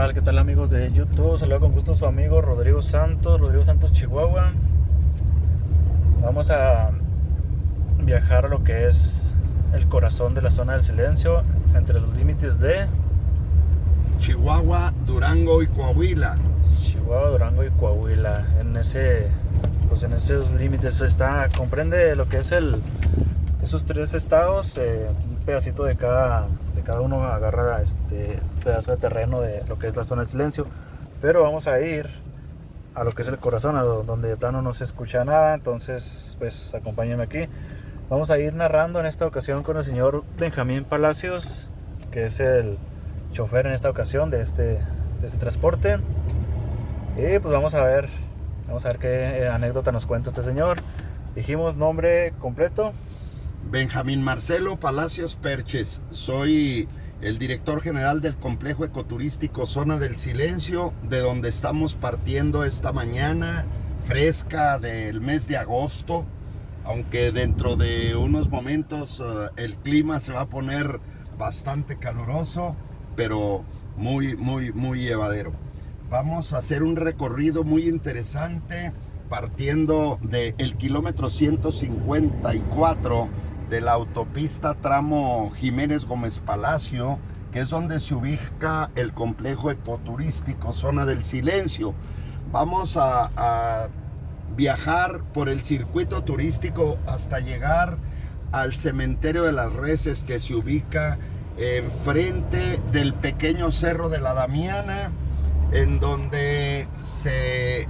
tal? ¿Qué tal amigos de YouTube? Saludo con gusto a su amigo Rodrigo Santos, Chihuahua. Vamos a viajar a lo que es el corazón de la zona del silencio, entre los límites de Chihuahua, Durango y Coahuila. Chihuahua, Durango y Coahuila. En esos límites comprende lo que es esos tres estados, un pedacito de cada uno agarra pedazo de terreno de lo que es la zona del silencio. Pero vamos a ir a lo que es el corazón, donde de plano no se escucha nada. Entonces, pues acompáñenme aquí. Vamos a ir narrando en esta ocasión con el señor Benjamín Palacios, que es el chofer en esta ocasión de este transporte. Y pues vamos a ver qué anécdota nos cuenta este señor. Dijimos nombre completo. Benjamín Marcelo Palacios Perches. Soy el director general del complejo ecoturístico Zona del Silencio, de donde estamos partiendo esta mañana fresca del mes de agosto, aunque dentro de unos momentos el clima se va a poner bastante caluroso, pero muy llevadero. Vamos a hacer un recorrido muy interesante partiendo del kilómetro 154 de la autopista tramo Jiménez Gómez Palacio, que es donde se ubica el complejo ecoturístico Zona del Silencio. Vamos a viajar por el circuito turístico hasta llegar al cementerio de las Reses, que se ubica enfrente del pequeño cerro de la Damiana, en donde se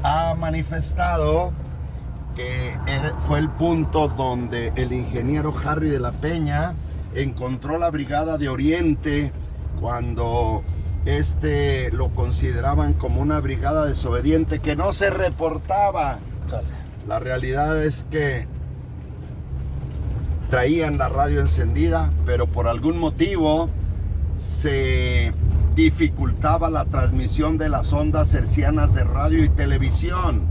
ha manifestado que fue el punto donde el ingeniero Harry de la Peña encontró la Brigada de Oriente cuando lo consideraban como una brigada desobediente que no se reportaba. La realidad es que traían la radio encendida, pero por algún motivo se dificultaba la transmisión de las ondas hertzianas de radio y televisión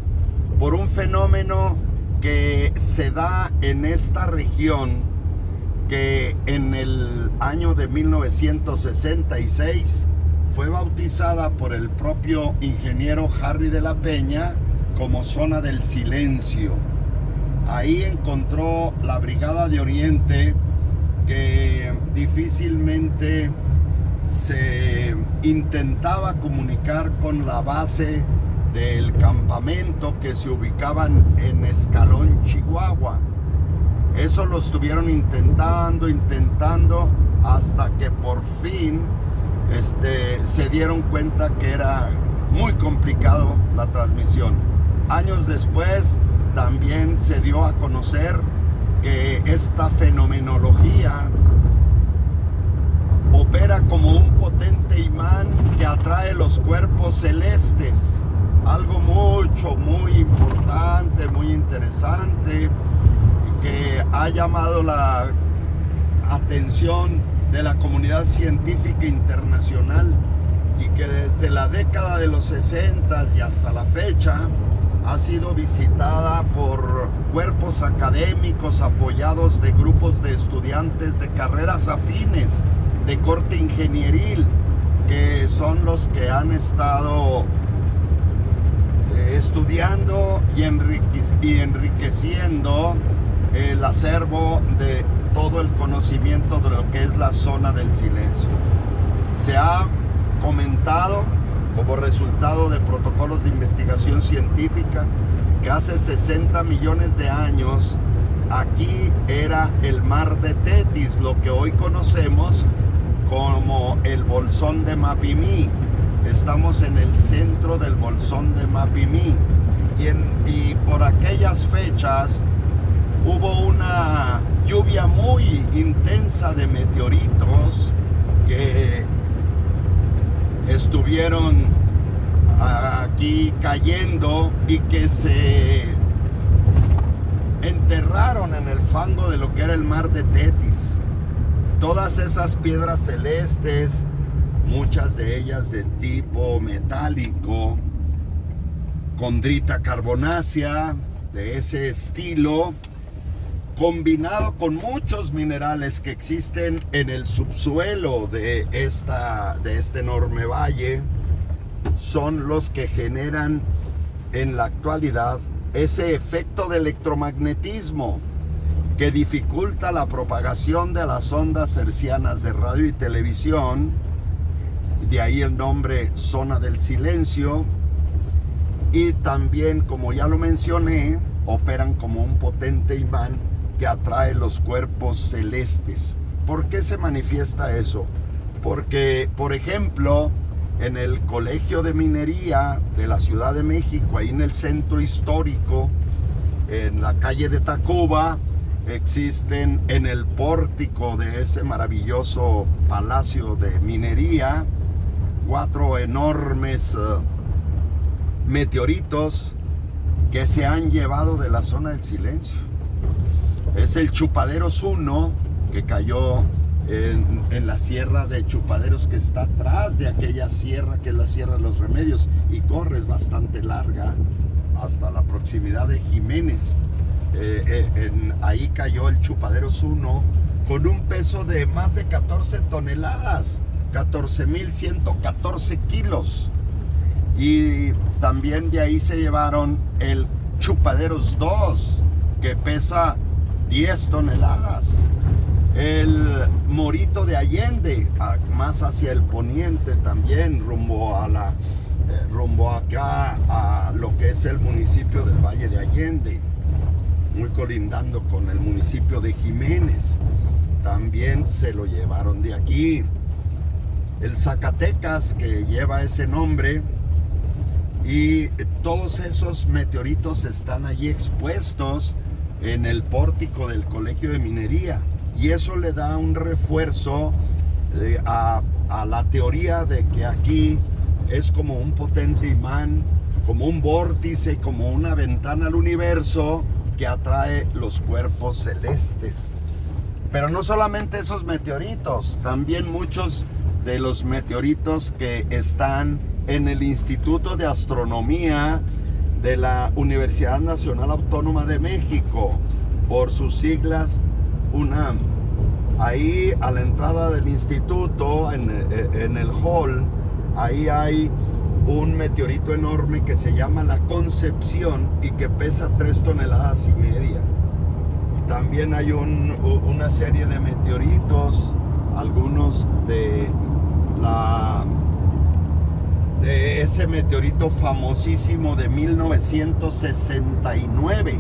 por un fenómeno que se da en esta región, que en el año de 1966 fue bautizada por el propio ingeniero Harry de la Peña como Zona del Silencio. Ahí encontró la Brigada de Oriente que difícilmente se intentaba comunicar con la base del campamento que se ubicaban en Escalón, Chihuahua. Eso lo estuvieron intentando hasta que por fin se dieron cuenta que era muy complicado la transmisión. Años después también se dio a conocer que esta fenomenología opera como un potente imán que atrae los cuerpos celestes. Algo muy importante, muy interesante, que ha llamado la atención de la comunidad científica internacional y que desde la década de los 60 y hasta la fecha ha sido visitada por cuerpos académicos apoyados de grupos de estudiantes de carreras afines de corte ingenieril, que son los que han estado estudiando y enriqueciendo el acervo de todo el conocimiento de lo que es la Zona del Silencio. Se ha comentado, como resultado de protocolos de investigación científica, que hace 60 millones de años aquí era el mar de Tetis, lo que hoy conocemos como el bolsón de Mapimí. Estamos en el centro del bolsón de Mapimí y por aquellas fechas hubo una lluvia muy intensa de meteoritos que estuvieron aquí cayendo y que se enterraron en el fango de lo que era el mar de Tetis. Todas esas piedras celestes, muchas de ellas de tipo metálico, condrita carbonácea, de ese estilo, combinado con muchos minerales que existen en el subsuelo de este enorme valle, son los que generan en la actualidad ese efecto de electromagnetismo que dificulta la propagación de las ondas hertzianas de radio y televisión. De ahí el nombre zona del silencio. Y también, como ya lo mencioné, operan como un potente imán que atrae los cuerpos celestes. ¿Por qué se manifiesta eso? Porque, por ejemplo, en el Colegio de Minería de la Ciudad de México, ahí en el centro histórico, en la calle de Tacuba, existen en el pórtico de ese maravilloso palacio de minería 4 enormes meteoritos que se han llevado de la zona del silencio. Es el Chupaderos 1, que cayó en la sierra de Chupaderos, que está atrás de aquella sierra que es la Sierra de los Remedios y corre, es bastante larga hasta la proximidad de Jiménez. Ahí cayó el Chupaderos 1 con un peso de más de 14 toneladas, 14.114 kilos. Y también de ahí se llevaron el Chupaderos 2, que pesa 10 toneladas. El Morito de Allende, más hacia el poniente también, rumbo acá a lo que es el municipio del Valle de Allende, muy colindando con el municipio de Jiménez. También se lo llevaron de aquí. El Zacatecas, que lleva ese nombre, y todos esos meteoritos están allí expuestos en el pórtico del Colegio de Minería, y eso le da un refuerzo a la teoría de que aquí es como un potente imán, como un vórtice, como una ventana al universo que atrae los cuerpos celestes. Pero no solamente esos meteoritos, también muchos de los meteoritos que están en el Instituto de Astronomía de la Universidad Nacional Autónoma de México, por sus siglas UNAM. Ahí a la entrada del instituto, en el hall, ahí hay un meteorito enorme que se llama la Concepción y que pesa 3 toneladas y media. También hay una serie de meteoritos, algunos de ese meteorito famosísimo de 1969,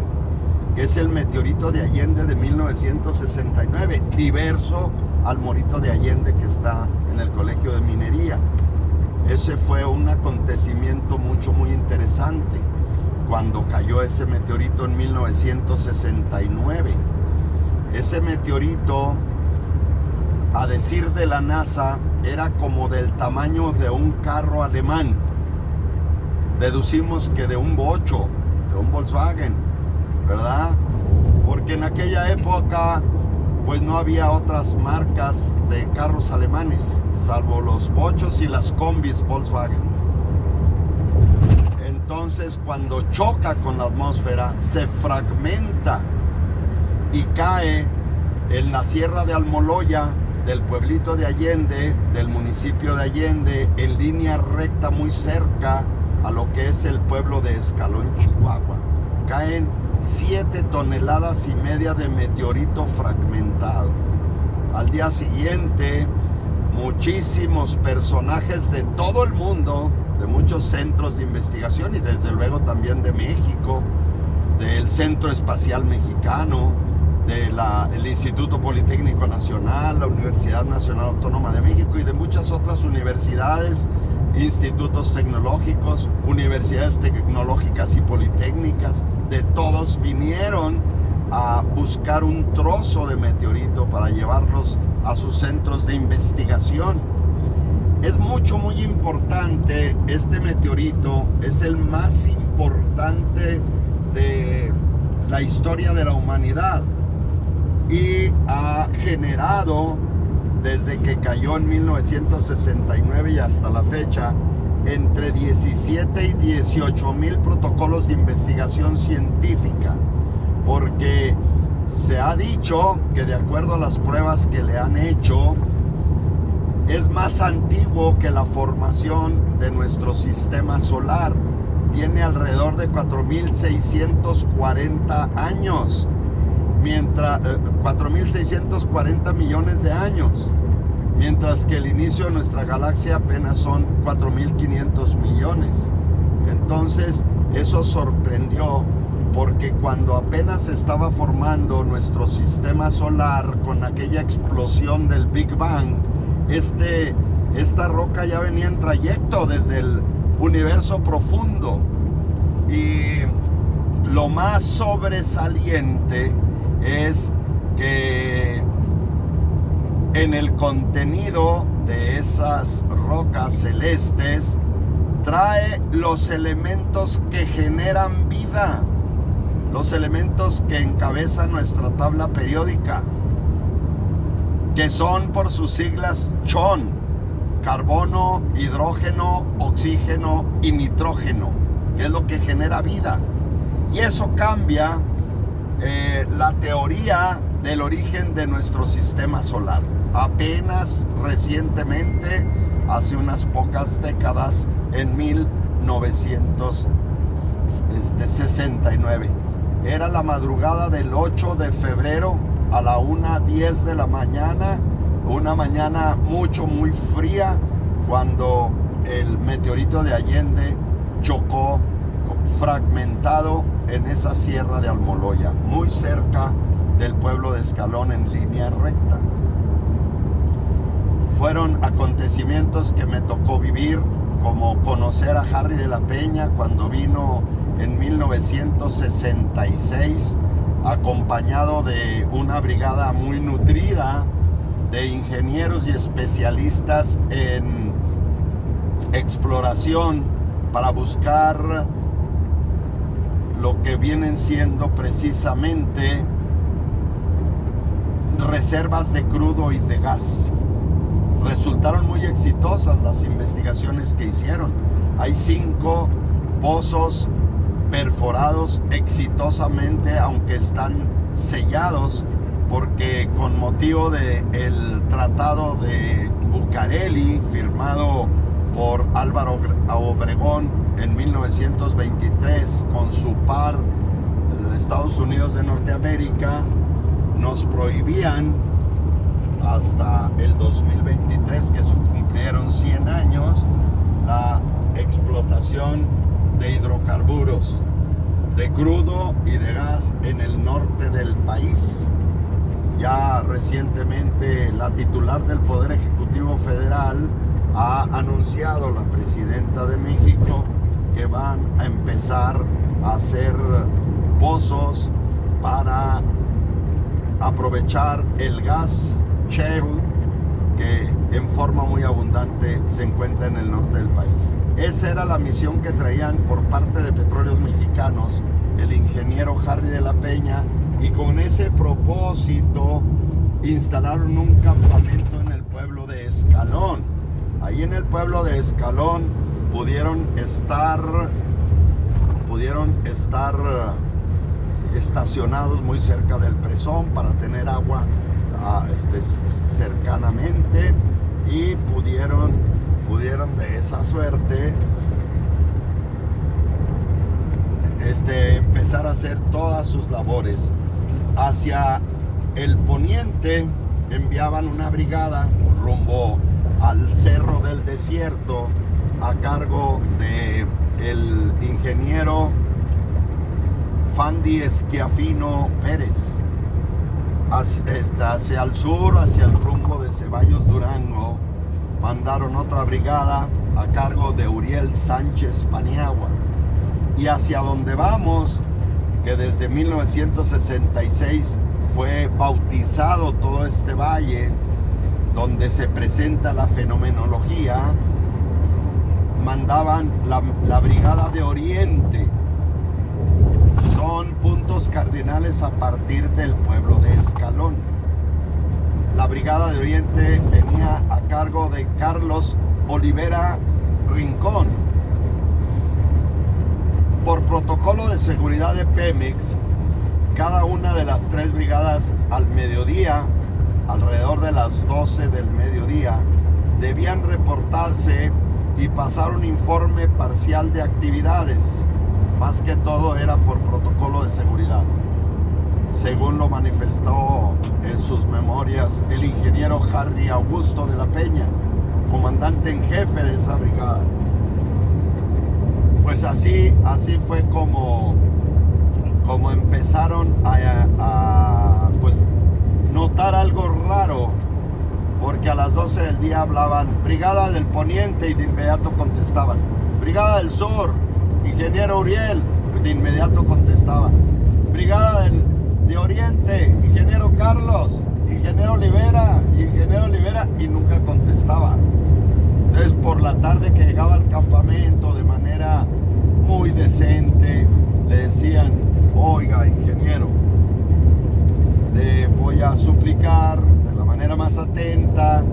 que es el meteorito de Allende de 1969, diverso al Morito de Allende que está en el Colegio de Minería. Ese fue un acontecimiento muy interesante cuando cayó ese meteorito en 1969. Ese meteorito, a decir de la NASA, era como del tamaño de un carro alemán. Deducimos que de un bocho, de un Volkswagen, ¿verdad? Porque en aquella época pues no había otras marcas de carros alemanes, salvo los bochos y las combis Volkswagen. Entonces, cuando choca con la atmósfera, se fragmenta y cae en la Sierra de Almoloya, del pueblito de Allende, del municipio de Allende, en línea recta muy cerca a lo que es el pueblo de Escalón, Chihuahua. Caen 7 toneladas y media de meteorito fragmentado. Al día siguiente, muchísimos personajes de todo el mundo, de muchos centros de investigación y desde luego también de México, del Centro Espacial Mexicano, del Instituto Politécnico Nacional, la Universidad Nacional Autónoma de México y de muchas otras universidades, institutos tecnológicos, universidades tecnológicas y politécnicas, de todos vinieron a buscar un trozo de meteorito para llevarlos a sus centros de investigación. Es muy importante este meteorito, es el más importante de la historia de la humanidad y ha generado, desde que cayó en 1969 y hasta la fecha, entre 17 y 18 mil protocolos de investigación científica, porque Se ha dicho que, de acuerdo a las pruebas que le han hecho, es más antiguo que la formación de nuestro sistema solar. Tiene alrededor de 4.640 años, 4.640 millones de años, mientras que el inicio de nuestra galaxia apenas son 4.500 millones. Entonces, eso sorprendió, porque cuando apenas se estaba formando nuestro sistema solar con aquella explosión del Big Bang, esta roca ya venía en trayecto desde el universo profundo. Y lo más sobresaliente es que en el contenido de esas rocas celestes trae los elementos que generan vida, los elementos que encabezan nuestra tabla periódica, que son por sus siglas CHON: carbono, hidrógeno, oxígeno y nitrógeno, que es lo que genera vida. Y eso cambia la teoría del origen de nuestro sistema solar. Apenas recientemente, hace unas pocas décadas, en 1969. Era la madrugada del 8 de febrero a la 1:10 de la mañana, una mañana muy fría, cuando el meteorito de Allende chocó fragmentado en esa sierra de Almoloya, muy cerca del pueblo de Escalón, en línea recta. Fueron acontecimientos que me tocó vivir, como conocer a Harry de la Peña cuando vino en 1966, acompañado de una brigada muy nutrida de ingenieros y especialistas en exploración para buscar lo que vienen siendo precisamente reservas de crudo y de gas. Resultaron muy exitosas las investigaciones que hicieron. Hay 5 pozos perforados exitosamente, aunque están sellados, porque con motivo del Tratado de Bucareli, firmado por Álvaro Obregón en 1923 con su par, Estados Unidos de Norteamérica, nos prohibían hasta el 2023, que se cumplieron 100 años, la explotación de hidrocarburos, de crudo y de gas en el norte del país. Ya recientemente la titular del Poder Ejecutivo Federal ha anunciado, la presidenta de México, que van a empezar a hacer pozos para aprovechar el gas shale que en forma muy abundante se encuentra en el norte del país. Esa era la misión que traían por parte de Petróleos Mexicanos el ingeniero Harry de la Peña, y con ese propósito instalaron un campamento en el pueblo de Escalón. Ahí en el pueblo de Escalón pudieron estar estacionados muy cerca del presón para tener agua cercanamente, y pudieron de esa suerte empezar a hacer todas sus labores. Hacia el poniente enviaban una brigada rumbo al Cerro del Desierto a cargo de el ingeniero Fandi Esquiafino Pérez. Hacia el sur, hacia el rumbo de Ceballos Durango, mandaron otra brigada a cargo de Uriel Sánchez Paniagua. Y hacia donde vamos, que desde 1966 fue bautizado todo este valle, donde se presenta la fenomenología, mandaban la Brigada de Oriente. Son puntos cardinales a partir del pueblo de Escalón. La Brigada de Oriente venía a cargo de Carlos Olivera Rincón. Por protocolo de seguridad de Pemex, cada una de las 3 brigadas al mediodía, alrededor de las 12 del mediodía, debían reportarse y pasar un informe parcial de actividades. Más que todo era por protocolo de seguridad, según lo manifestó en sus memorias el ingeniero Harry Augusto de la Peña, comandante en jefe de esa brigada. Pues así fue como empezaron a pues, notar algo raro, porque a las 12 del día hablaban Brigada del Poniente y de inmediato contestaban Brigada del Sur, ingeniero Uriel, de inmediato contestaban Brigada de Oriente, ingeniero Carlos, ingeniero Olivera, y nunca contestaba. Entonces por la tarde que llegaba al campamento de manera muy decente, le decían: oiga, ingeniero, le voy a suplicar de la manera más atenta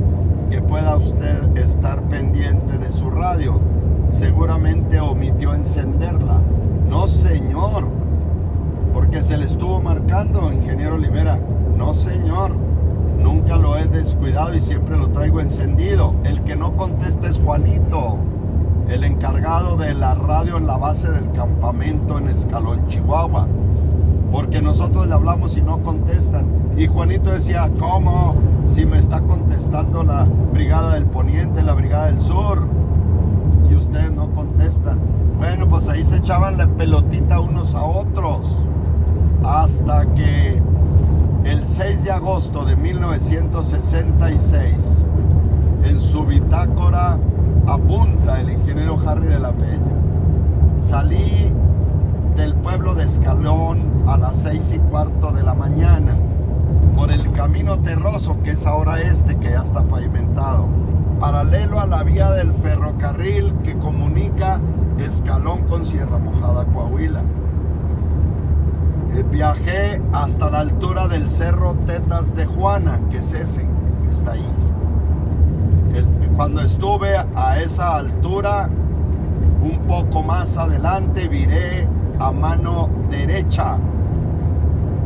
que pueda usted estar pendiente de su radio. Seguramente omitió encenderla. No, señor, porque se le estuvo marcando, ingeniero Olivera. No, señor, nunca lo he descuidado y siempre lo traigo encendido. El que no contesta es Juanito, el encargado de la radio en la base del campamento en Escalón, Chihuahua, porque nosotros le hablamos y no contestan. Y Juanito decía: ¿cómo? Si me está contestando la Brigada del Poniente, la Brigada del Sur, y ustedes no contestan. Bueno, pues ahí se echaban la pelotita unos a otros, hasta que el 6 de agosto de 1966, en su bitácora apunta el ingeniero Harry de la Peña: salí del pueblo de Escalón a las 6:15 de la mañana por el camino terroso, que es ahora que ya está pavimentado, paralelo a la vía del ferrocarril que comunica Escalón con Sierra Mojada, Coahuila. Viajé hasta la altura del cerro Tetas de Juana, que es ese, que está ahí. Cuando estuve a esa altura, un poco más adelante, viré a mano derecha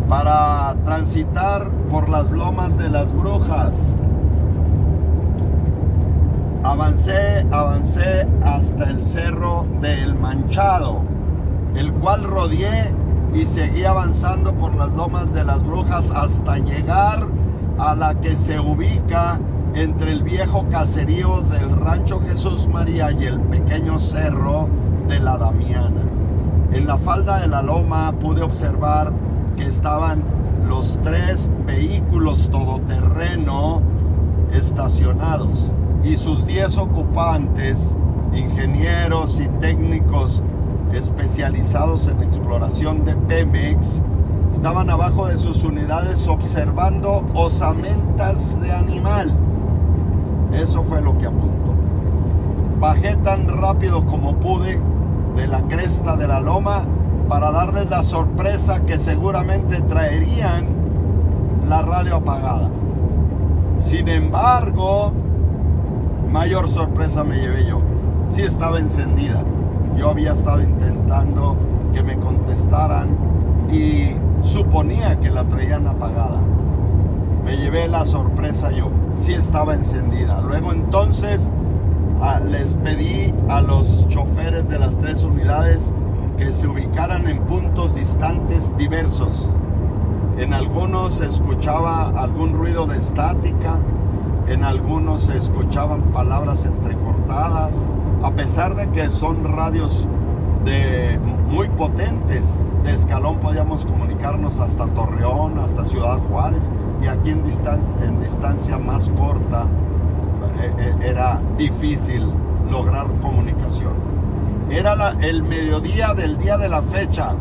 para transitar por las lomas de las Brujas. Avancé hasta el cerro del Manchado, el cual rodeé y seguí avanzando por las lomas de las Brujas hasta llegar a la que se ubica entre el viejo caserío del Rancho Jesús María y el pequeño cerro de la Damiana. En la falda de la loma pude observar que estaban los 3 vehículos todoterreno estacionados y sus 10 ocupantes, ingenieros y técnicos especializados en exploración de Pemex, estaban abajo de sus unidades observando osamentas de animal. Eso fue lo que apuntó. Bajé tan rápido como pude de la cresta de la loma para darles la sorpresa que seguramente traerían la radio apagada. Sin embargo, mayor sorpresa me llevé yo. Sí estaba encendida. Yo había estado intentando que me contestaran y suponía que la traían apagada. Me llevé la sorpresa yo. Sí estaba encendida. Luego entonces les pedí a los choferes de las 3 unidades que se ubicaran en puntos distantes diversos. En algunos se escuchaba algún ruido de estática, en algunos se escuchaban palabras entrecortadas, a pesar de que son radios muy potentes. De Escalón podíamos comunicarnos hasta Torreón, hasta Ciudad Juárez, y aquí en distancia más corta era difícil lograr comunicación. Era el mediodía del día de la fecha.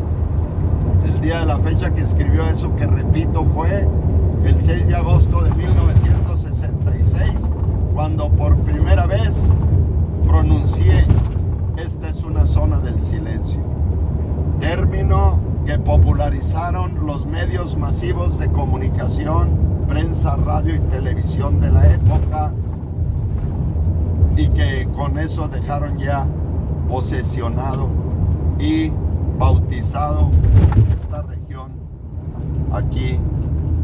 El día de la fecha que escribió eso, que repito, fue el 6 de agosto de 1966, cuando por primera vez pronuncié: esta es una zona del silencio. Término que popularizaron los medios masivos de comunicación, prensa, radio y televisión de la época, y que con eso dejaron ya posesionado y bautizado esta región aquí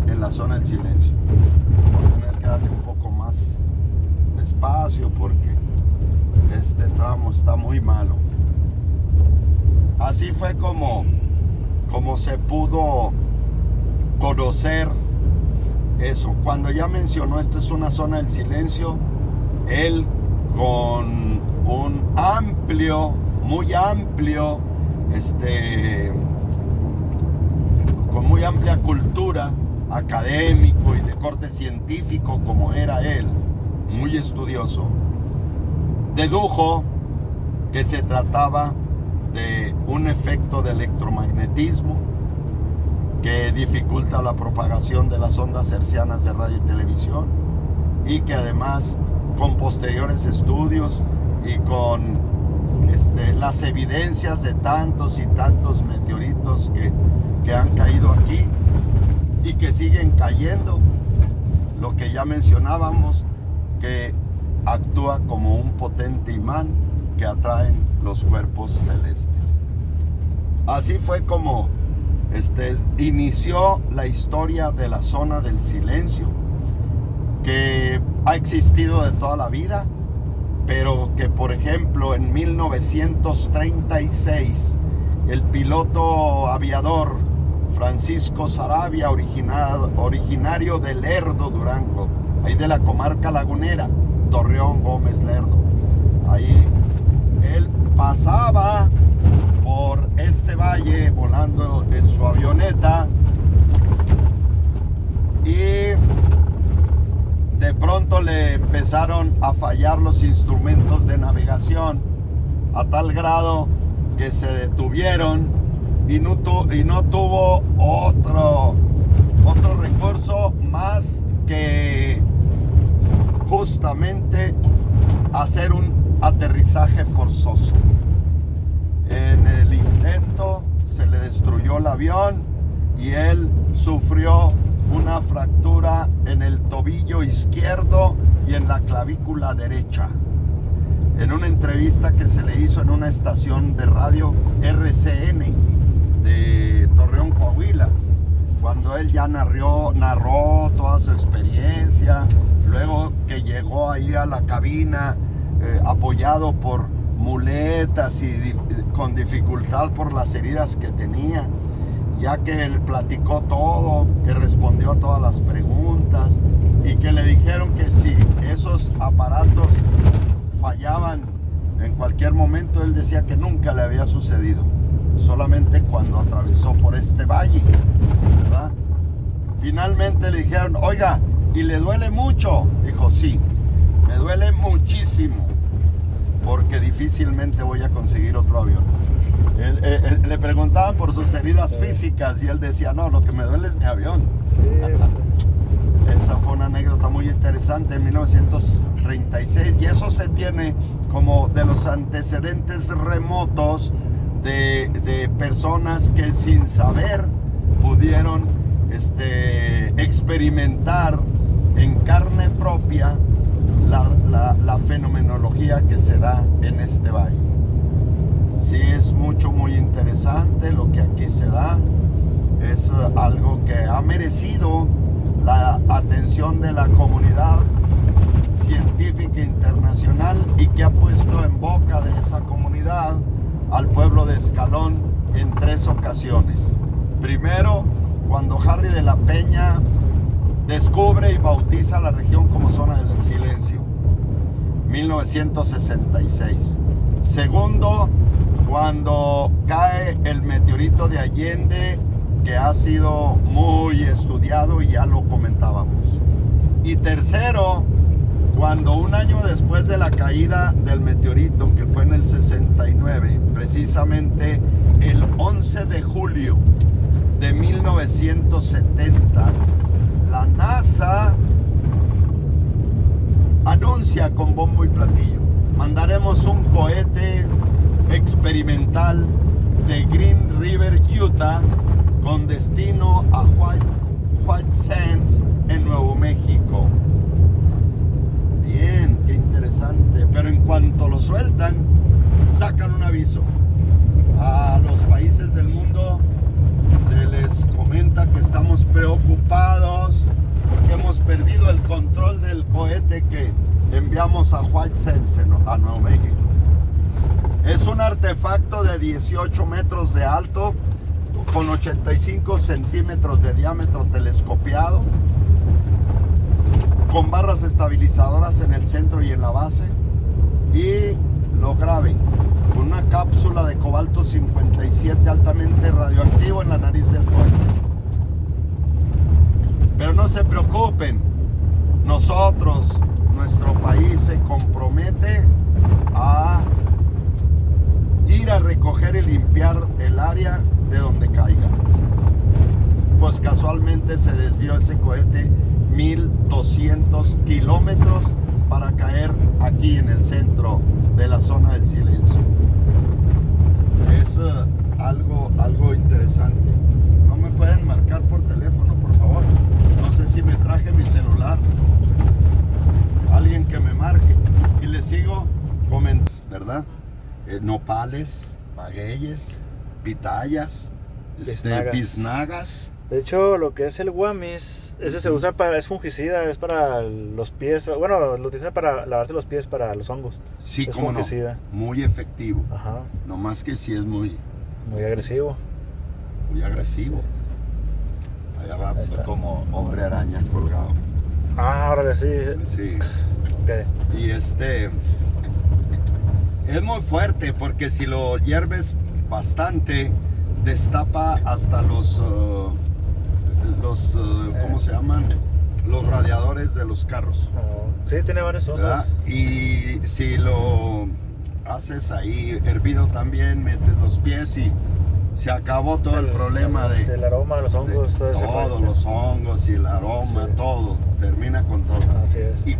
en la zona del silencio. Voy a tener que darle un poco más despacio porque este tramo está muy malo. Así fue como se pudo conocer eso. Cuando ya mencionó, esta es una zona del silencio, él con un amplio, muy amplio, con muy amplia cultura académico y de corte científico como era él, muy estudioso, dedujo que se trataba de un efecto de electromagnetismo que dificulta la propagación de las ondas hertzianas de radio y televisión, y que además con posteriores estudios y con las evidencias de tantos y tantos meteoritos que han caído aquí y que siguen cayendo, lo que ya mencionábamos, que actúa como un potente imán que atraen los cuerpos celestes. Así fue como inició la historia de la zona del silencio, que ha existido de toda la vida, pero que, por ejemplo, en 1936 el piloto aviador Francisco Saravia, originario de Lerdo, Durango, ahí de la comarca lagunera, Torreón, Gómez, Lerdo, ahí él pasaba por este valle volando en su avioneta y de pronto le empezaron a fallar los instrumentos de navegación a tal grado que se detuvieron y no tuvo otro recurso más que justamente hacer un aterrizaje forzoso. En el intento se le destruyó el avión y él sufrió una fractura en el tobillo izquierdo y en la clavícula derecha. En una entrevista que se le hizo en una estación de radio RCN de Torreón, Coahuila, cuando él ya narró toda su experiencia, luego que llegó ahí a la cabina apoyado por muletas y con dificultad por las heridas que tenía, ya que él platicó todo, que respondió a todas las preguntas y que le dijeron que si esos aparatos fallaban en cualquier momento, él decía que nunca le había sucedido, solamente cuando atravesó por este valle, ¿verdad? Finalmente le dijeron, oiga, ¿y le duele mucho? Dijo, sí, me duele muchísimo, porque difícilmente voy a conseguir otro avión. Le preguntaban por sus heridas físicas y él decía, no, lo que me duele es mi avión. Sí, Esa fue una anécdota muy interesante en 1936, y eso se tiene como de los antecedentes remotos de personas que sin saber pudieron experimentar en carne propia la fenomenología que se da en este valle. Sí, es muy interesante lo que aquí se da. Es algo que ha merecido la atención de la comunidad científica internacional y que ha puesto en boca de esa comunidad al pueblo de Escalón en 3 ocasiones. Primero, cuando Harry de la Peña descubre y bautiza la región como zona del silencio, 1966. Segundo, cuando cae el meteorito de Allende, que ha sido muy estudiado y ya lo comentábamos. Y tercero, cuando un año después de la caída del meteorito, que fue en el 69, precisamente el 11 de julio de 1970, la NASA anuncia con bombo y platillo: mandaremos un cohete experimental de Green River, Utah, con destino a White Sands en Nuevo México. Bien, qué interesante. Pero en cuanto lo sueltan, sacan un aviso a los países del mundo. Se les comenta que estamos vamos a White Sands, a Nuevo México. Es un artefacto de 18 metros de alto, con 85 centímetros de diámetro telescopiado, con barras estabilizadoras en el centro y en la base, y lo grave, con una cápsula de cobalto 57 altamente radioactivo en la nariz del cohete. Pero no se preocupen, nosotros, nuestro país se compromete a ir a recoger y limpiar el área de donde caiga. Pues casualmente se desvió ese cohete 1200 kilómetros para caer aquí en el centro de la zona del silencio. Es algo interesante. No me pueden marcar por teléfono, por favor. No sé si me traje mi celular. Alguien que me marque. Y le sigo comentando, ¿verdad? Nopales, magueyes, pitayas, biznagas. De hecho, lo que es el guamis, ese se usa para, es fungicida, es para los pies, bueno, lo utilizan para lavarse los pies para los hongos. Sí, es como no, muy efectivo. Ajá. No más que sí es muy agresivo. Muy agresivo. Allá va como hombre araña colgado. Ah, ahora sí. Sí. Okay. Y es muy fuerte porque si lo hierves bastante, destapa hasta los ¿cómo se llaman? Los radiadores de los carros. Sí, tiene varios usos. Y si lo haces ahí hervido también, metes los pies y se acabó todo el problema de el aroma, los hongos, todos los hongos y el aroma, sí. Todo, termina con todo. Así es. Y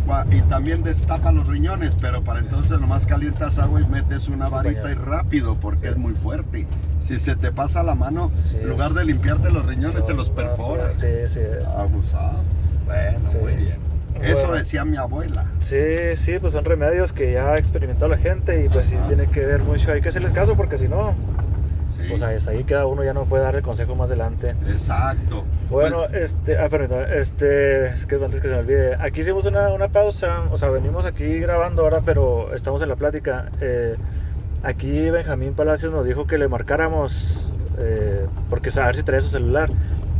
también destapa los riñones, pero para entonces nomás calientas agua y metes una varita y rápido, porque es muy fuerte. Si se te pasa la mano, en lugar de limpiarte los riñones, te los perfora. Sí, sí. Abusado. Bueno, muy bien. Eso decía mi abuela. Sí, pues son remedios que ya ha experimentado la gente y pues sí tiene que ver mucho. Hay que hacerles caso porque si no, pues hasta ahí queda uno, ya no puede dar el consejo más adelante. Exacto. Bueno, perdón, es que antes que se me olvide, aquí hicimos una pausa, o sea, venimos aquí grabando ahora, pero estamos en la plática. Aquí Benjamín Palacios nos dijo que le marcáramos, porque a ver si trae su celular.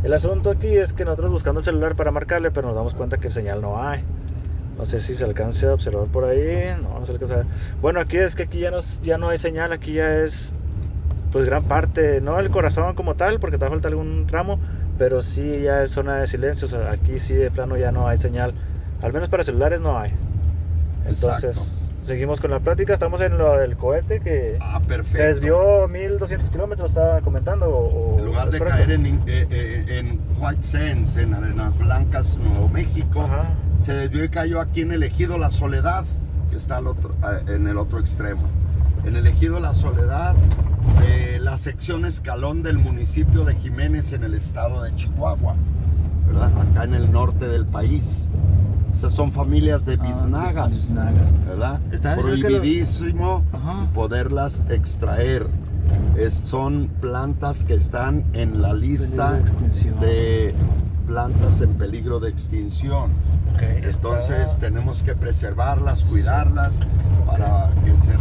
El asunto aquí es que nosotros buscando el celular para marcarle, pero nos damos cuenta que el señal no hay. No sé si se alcance a observar por ahí, no se alcanza a ver. Bueno, aquí es que aquí ya no hay señal, aquí ya es pues gran parte, no el corazón como tal, porque todavía falta algún tramo, pero sí ya es zona de silencio, o sea, aquí sí de plano ya no hay señal, al menos para celulares no hay. Entonces, seguimos con la plática, estamos en lo del cohete que se desvió 1200 kilómetros, estaba comentando. En lugar de caer en White Sands, en Arenas Blancas, Nuevo México, se desvió y cayó aquí en el ejido La Soledad, que está en el otro extremo. En el ejido La Soledad, la sección Escalón del municipio de Jiménez en el estado de Chihuahua, ¿verdad? Acá en el norte del país. Esas son familias de biznagas, ¿verdad? Prohibidísimo poderlas extraer. Son plantas que están en la lista de plantas en peligro de extinción. Entonces tenemos que preservarlas, cuidarlas para que se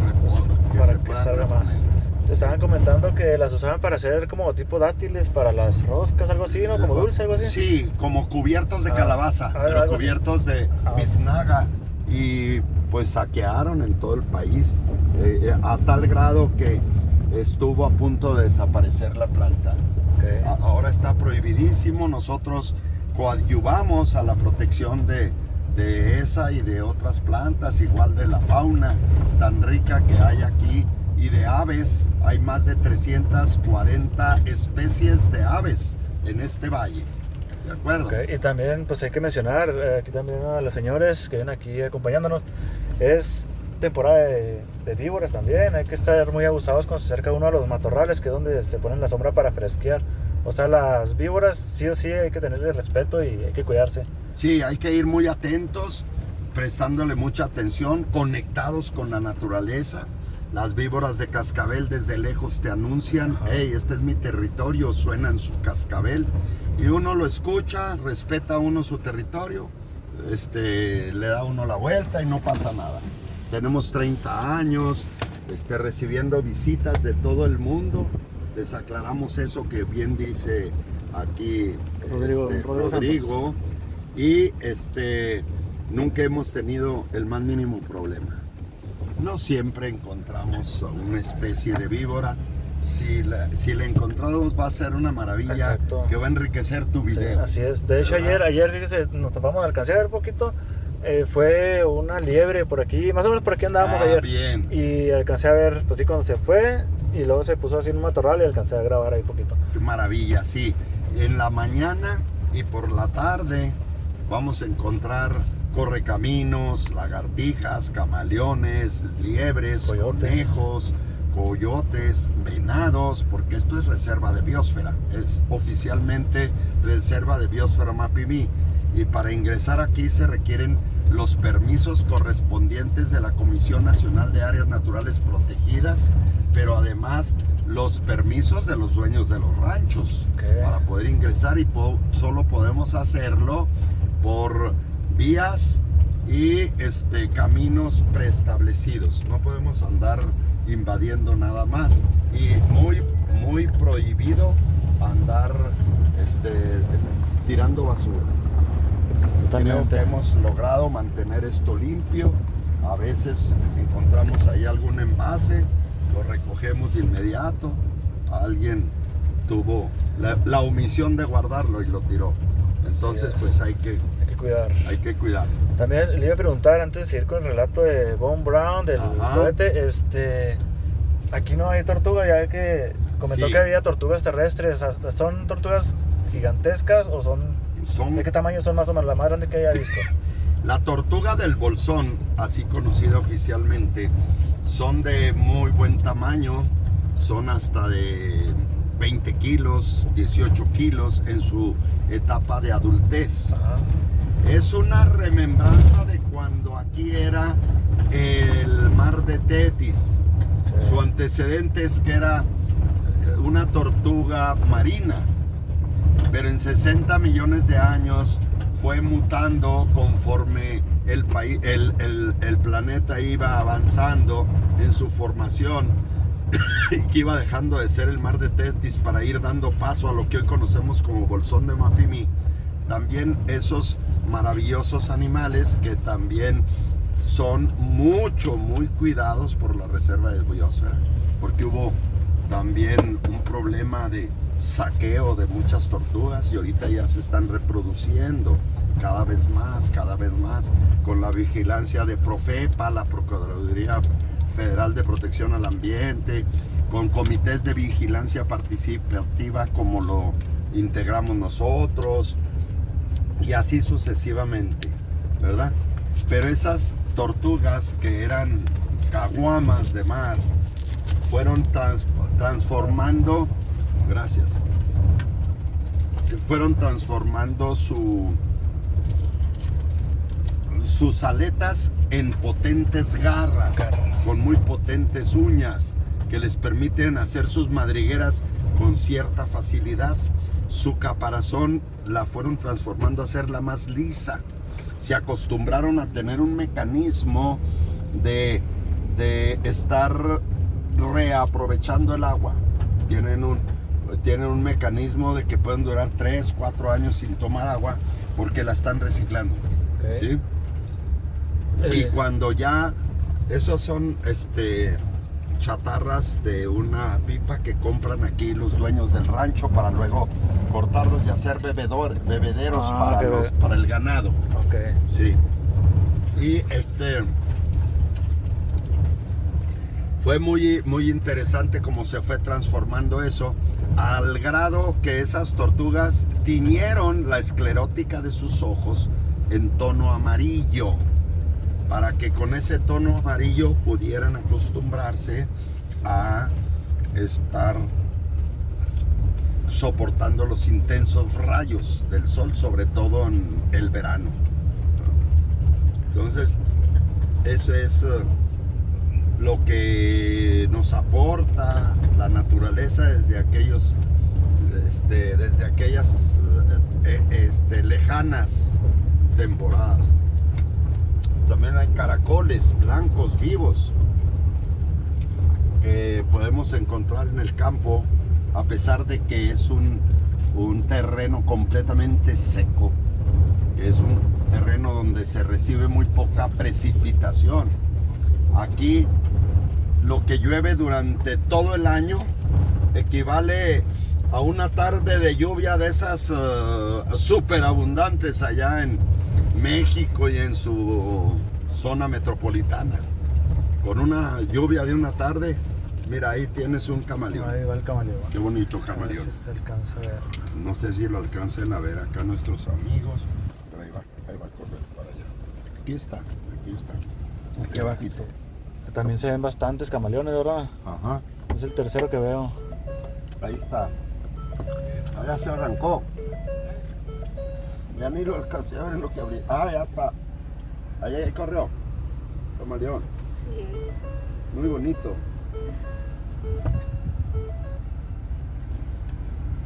salga más. Te estaban comentando que las usaban para hacer como tipo dátiles para las roscas, algo así, ¿no? Como dulce, algo así. Sí, como cubiertos de calabaza, pero cubiertos de biznaga. Y pues saquearon en todo el país a tal grado que estuvo a punto de desaparecer la planta. Ahora está prohibidísimo. Nosotros coadyuvamos a la protección de esa y de otras plantas, igual de la fauna tan rica que hay aquí. Y de aves, hay más de 340 especies de aves en este valle. ¿De acuerdo? Y también, pues hay que mencionar, aquí también a los señores que vienen aquí acompañándonos, es temporada de víboras también, hay que estar muy abusados cuando se acerca uno a los matorrales, que es donde se ponen la sombra para fresquear. O sea, las víboras sí o sí hay que tenerle respeto y hay que cuidarse. Sí, hay que ir muy atentos, prestándole mucha atención, conectados con la naturaleza. Las víboras de cascabel desde lejos te anuncian, hey, este es mi territorio, suenan su cascabel. Y uno lo escucha, respeta uno su territorio, le da uno la vuelta y no pasa nada. tenemos 30 años, recibiendo visitas de todo el mundo. Les aclaramos eso que bien dice aquí Rodrigo. Y nunca hemos tenido el más mínimo problema. No siempre encontramos una especie de víbora. Si la encontramos va a ser una maravilla. Exacto. Que va a enriquecer tu video. Sí, así es. De hecho, ayer fíjese, nos topamos, alcancé a ver poquito. Fue una liebre por aquí, más o menos por aquí andábamos ayer. Bien. Y alcancé a ver, pues sí, cuando se fue y luego se puso así en un matorral y alcancé a grabar ahí poquito. Qué maravilla, sí. En la mañana y por la tarde vamos a encontrar correcaminos, lagartijas, camaleones, liebres, conejos, coyotes, venados, porque esto es reserva de biosfera, es oficialmente reserva de biosfera Mapimí, y para ingresar aquí se requieren los permisos correspondientes de la Comisión Nacional de Áreas Naturales Protegidas, pero además los permisos de los dueños de los ranchos para poder ingresar, y solo podemos hacerlo por vías y caminos preestablecidos. No podemos andar invadiendo nada más, y muy prohibido andar tirando basura. Totalmente. Hemos logrado mantener esto limpio. A veces encontramos ahí algún envase, lo recogemos de inmediato. Alguien tuvo la omisión de guardarlo y lo tiró. Entonces pues hay que cuidar. También le iba a preguntar, antes de ir con el relato de Von Braun, del cohete, aquí no hay tortuga, ya que comentó que había tortugas terrestres. ¿Son tortugas gigantescas o son de qué tamaño son más o menos, la más grande que haya visto? La tortuga del bolsón, así conocida oficialmente, son de muy buen tamaño, son hasta de 20 kilos, 18 kilos en su etapa de adultez. Ajá. Es una remembranza de cuando aquí era el mar de Tetis. Sí. Su antecedente es que era una tortuga marina, pero en 60 millones de años fue mutando conforme el planeta iba avanzando en su formación, y que iba dejando de ser el mar de Tetis para ir dando paso a lo que hoy conocemos como bolsón de Mapimí. También esos maravillosos animales que también son muy cuidados por la reserva de biosfera, porque hubo también un problema de saqueo de muchas tortugas, y ahorita ya se están reproduciendo cada vez más, con la vigilancia de Profepa, la Procuraduría Federal de Protección al Ambiente, con comités de vigilancia participativa como lo integramos nosotros, y así sucesivamente, ¿verdad? Pero esas tortugas que eran caguamas de mar fueron transformando sus aletas en potentes garras, con muy potentes uñas que les permiten hacer sus madrigueras con cierta facilidad. Su caparazón la fueron transformando a hacerla más lisa. Se acostumbraron a tener un mecanismo de estar reaprovechando el agua. Tienen un mecanismo de que pueden durar 3, 4 años sin tomar agua porque la están reciclando. ¿Sí? Y cuando ya esos son chatarras de una pipa que compran aquí los dueños del rancho para luego cortarlos y hacer bebederos para el ganado. Sí. Y fue muy interesante cómo se fue transformando eso, al grado que esas tortugas tiñeron la esclerótica de sus ojos en tono amarillo, para que con ese tono amarillo pudieran acostumbrarse a estar soportando los intensos rayos del sol, sobre todo en el verano. Entonces, eso es lo que nos aporta la naturaleza desde aquellas lejanas temporadas. también hay caracoles blancos vivos que podemos encontrar en el campo, a pesar de que es un terreno completamente seco, que es un terreno donde se recibe muy poca precipitación. Aquí lo que llueve durante todo el año equivale a una tarde de lluvia de esas súper abundantes allá en México y en su zona metropolitana. Con una lluvia de una tarde, mira, ahí tienes un camaleón. Ahí va el camaleón. Qué bonito A ver camaleón. si se alcanza a ver. No sé si lo alcancen a ver acá nuestros amigos, pero ahí va a correr para allá. Aquí está. Aquí bajito. Sí. También se ven bastantes camaleones, ¿verdad? Ajá, Es el tercero que veo. ahí está. Allá se arrancó. Ya ni lo alcancé a ver en lo que abrí. Ah, ya está. Ahí corrió. Camaleón. Sí. Muy bonito.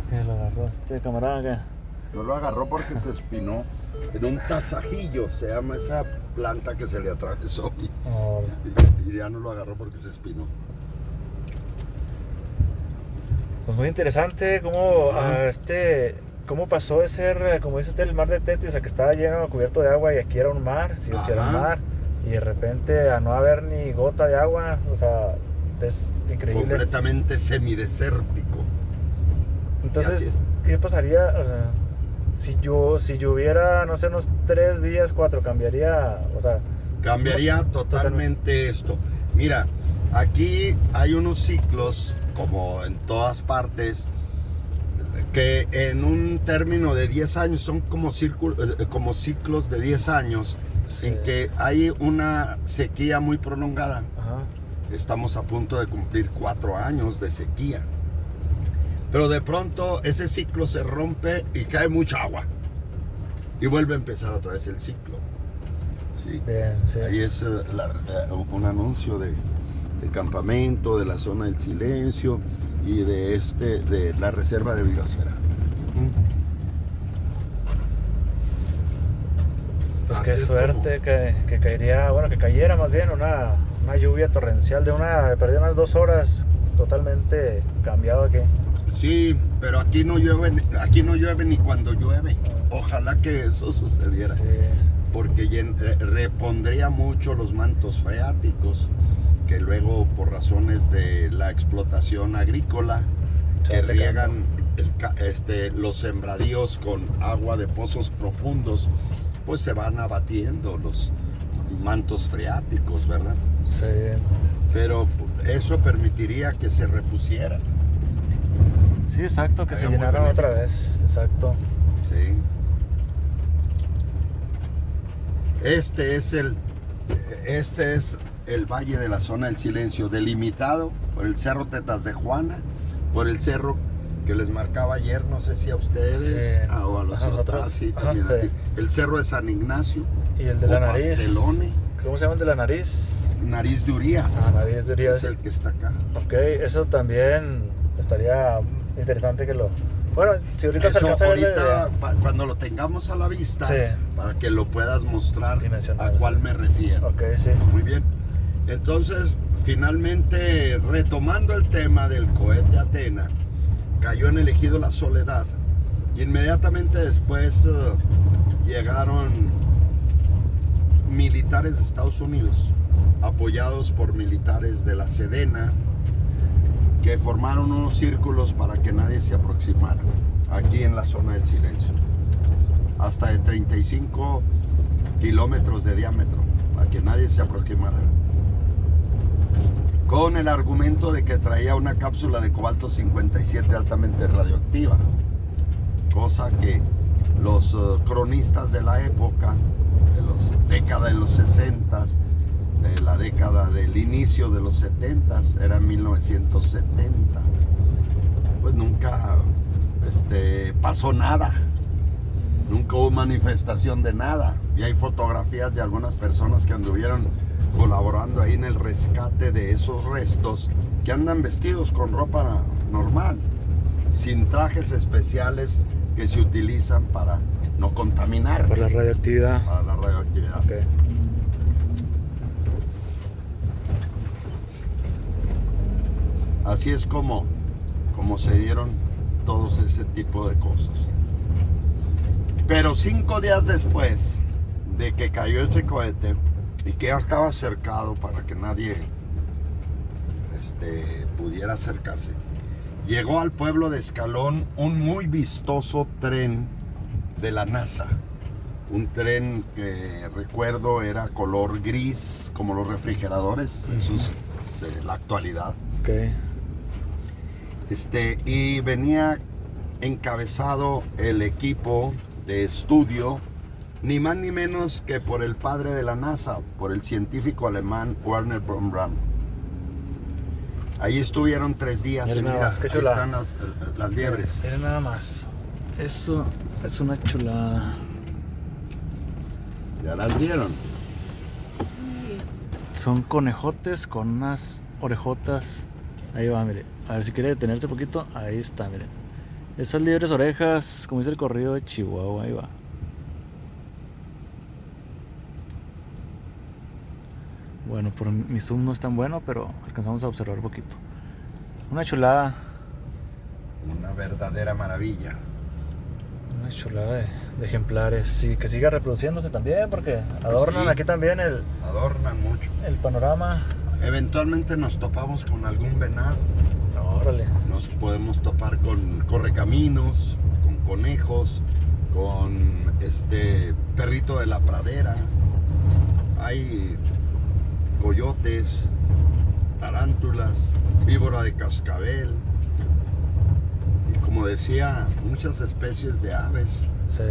Que lo agarró este camarada. No lo agarró porque se espinó. En un tasajillo se llama esa planta que se le atravesó. Oh, Y ya no lo agarró porque se espinó. pues muy interesante cómo Ajá. cómo pasó de ser, como dice usted, el mar de Tetis, a que estaba lleno, cubierto de agua y aquí era un mar, sí, o sea, era un Ajá. mar, y de repente a no haber ni gota de agua, o sea, es increíble. Completamente semidesértico. Y Entonces, así es. ¿qué pasaría si lloviera, no sé, unos 3 días, 4, cambiaría, o sea, Cambiaría totalmente esto. Mira, aquí hay unos ciclos, como en todas partes, que en un término de 10 años son como ciclos de 10 años, Sí. en que hay una sequía muy prolongada. Ajá. Estamos a punto de cumplir 4 años de sequía. Pero de pronto ese ciclo se rompe y cae mucha agua. Y vuelve a empezar otra vez el ciclo. Sí. Bien, sí. Ahí es un anuncio de campamento, de la zona del silencio y de la reserva de biosfera. Pues Así qué es suerte que caería, bueno, que cayera más bien una lluvia torrencial de perdí unas 2 horas totalmente cambiado aquí. Sí, pero aquí no llueve ni cuando llueve. Ojalá que eso sucediera. Sí. Porque repondría mucho los mantos freáticos, que luego por razones de la explotación agrícola, Se que van secando. riegan los sembradíos con agua de pozos profundos, pues se van abatiendo los mantos freáticos, ¿verdad? Sí. Pero eso permitiría que se repusieran. Sí, exacto, que se Sería muy llenaron otra benéfico. vez, exacto. Sí. Este es el Valle de la Zona del Silencio, delimitado por el Cerro Tetas de Juana, por el cerro que les marcaba ayer, no sé si a ustedes Sí. o a los Ajá, otros. nosotros. Sí, Ajá, también sí. aquí. El Cerro de San Ignacio, Y el de la o nariz. Pastelone, ¿Cómo se llama el de la nariz? Nariz de Urias. Nariz de Urias. Es el que está acá. Ok, eso también estaría interesante que lo... Bueno, si ahorita se Eso alcanza a ver ahorita, cuando lo tengamos a la vista, Sí. para que lo puedas mostrar Dimensionar, a cuál sí. me refiero. Ok, sí. Muy bien. Entonces, finalmente, retomando el tema del cohete Athena, cayó en el ejido La Soledad. Y inmediatamente después llegaron militares de Estados Unidos, apoyados por militares de la Sedena, que formaron unos círculos para que nadie se aproximara aquí en la zona del silencio. Hasta de 35 kilómetros de diámetro, para que nadie se aproximara. Con el argumento de que traía una cápsula de cobalto 57 altamente radioactiva, cosa que los cronistas de la época, de la década de los 60, de la década del inicio de los 70, era 1970, pues nunca pasó nada, nunca hubo manifestación de nada, y hay fotografías de algunas personas que anduvieron colaborando ahí en el rescate de esos restos, que andan vestidos con ropa normal, sin trajes especiales que se utilizan para no contaminar. Por la radioactividad. Para la radioactividad. Ok. Así es como se dieron todos ese tipo de cosas. Pero 5 días después de que cayó este cohete y que ya estaba cercado para que nadie pudiera acercarse, llegó al pueblo de Escalón un muy vistoso tren de la NASA. Un tren que recuerdo era color gris, como los refrigeradores de la actualidad. Okay. Y venía encabezado el equipo de estudio, ni más ni menos que por el padre de la NASA, por el científico alemán Wernher von Braun. Ahí estuvieron 3 días. Mira, ahí están las liebres. Miren nada más. Eso es una chulada. ¿Ya las vieron? Sí. Son conejotes con unas orejotas. Ahí va, mire. A ver si quiere detenerse un poquito. Ahí está, miren. Esas liebres orejas, como dice el corrido de Chihuahua. Ahí va. Bueno, por mi zoom no es tan bueno, pero alcanzamos a observar un poquito. Una chulada. Una verdadera maravilla. Una chulada de ejemplares. Sí, que siga reproduciéndose también, porque adornan aquí también adornan mucho el panorama. Eventualmente nos topamos con algún venado. Órale. Nos podemos topar con correcaminos, con conejos, con perrito de la pradera. Hay coyotes, tarántulas, víbora de cascabel y, como decía, muchas especies de aves. Sí,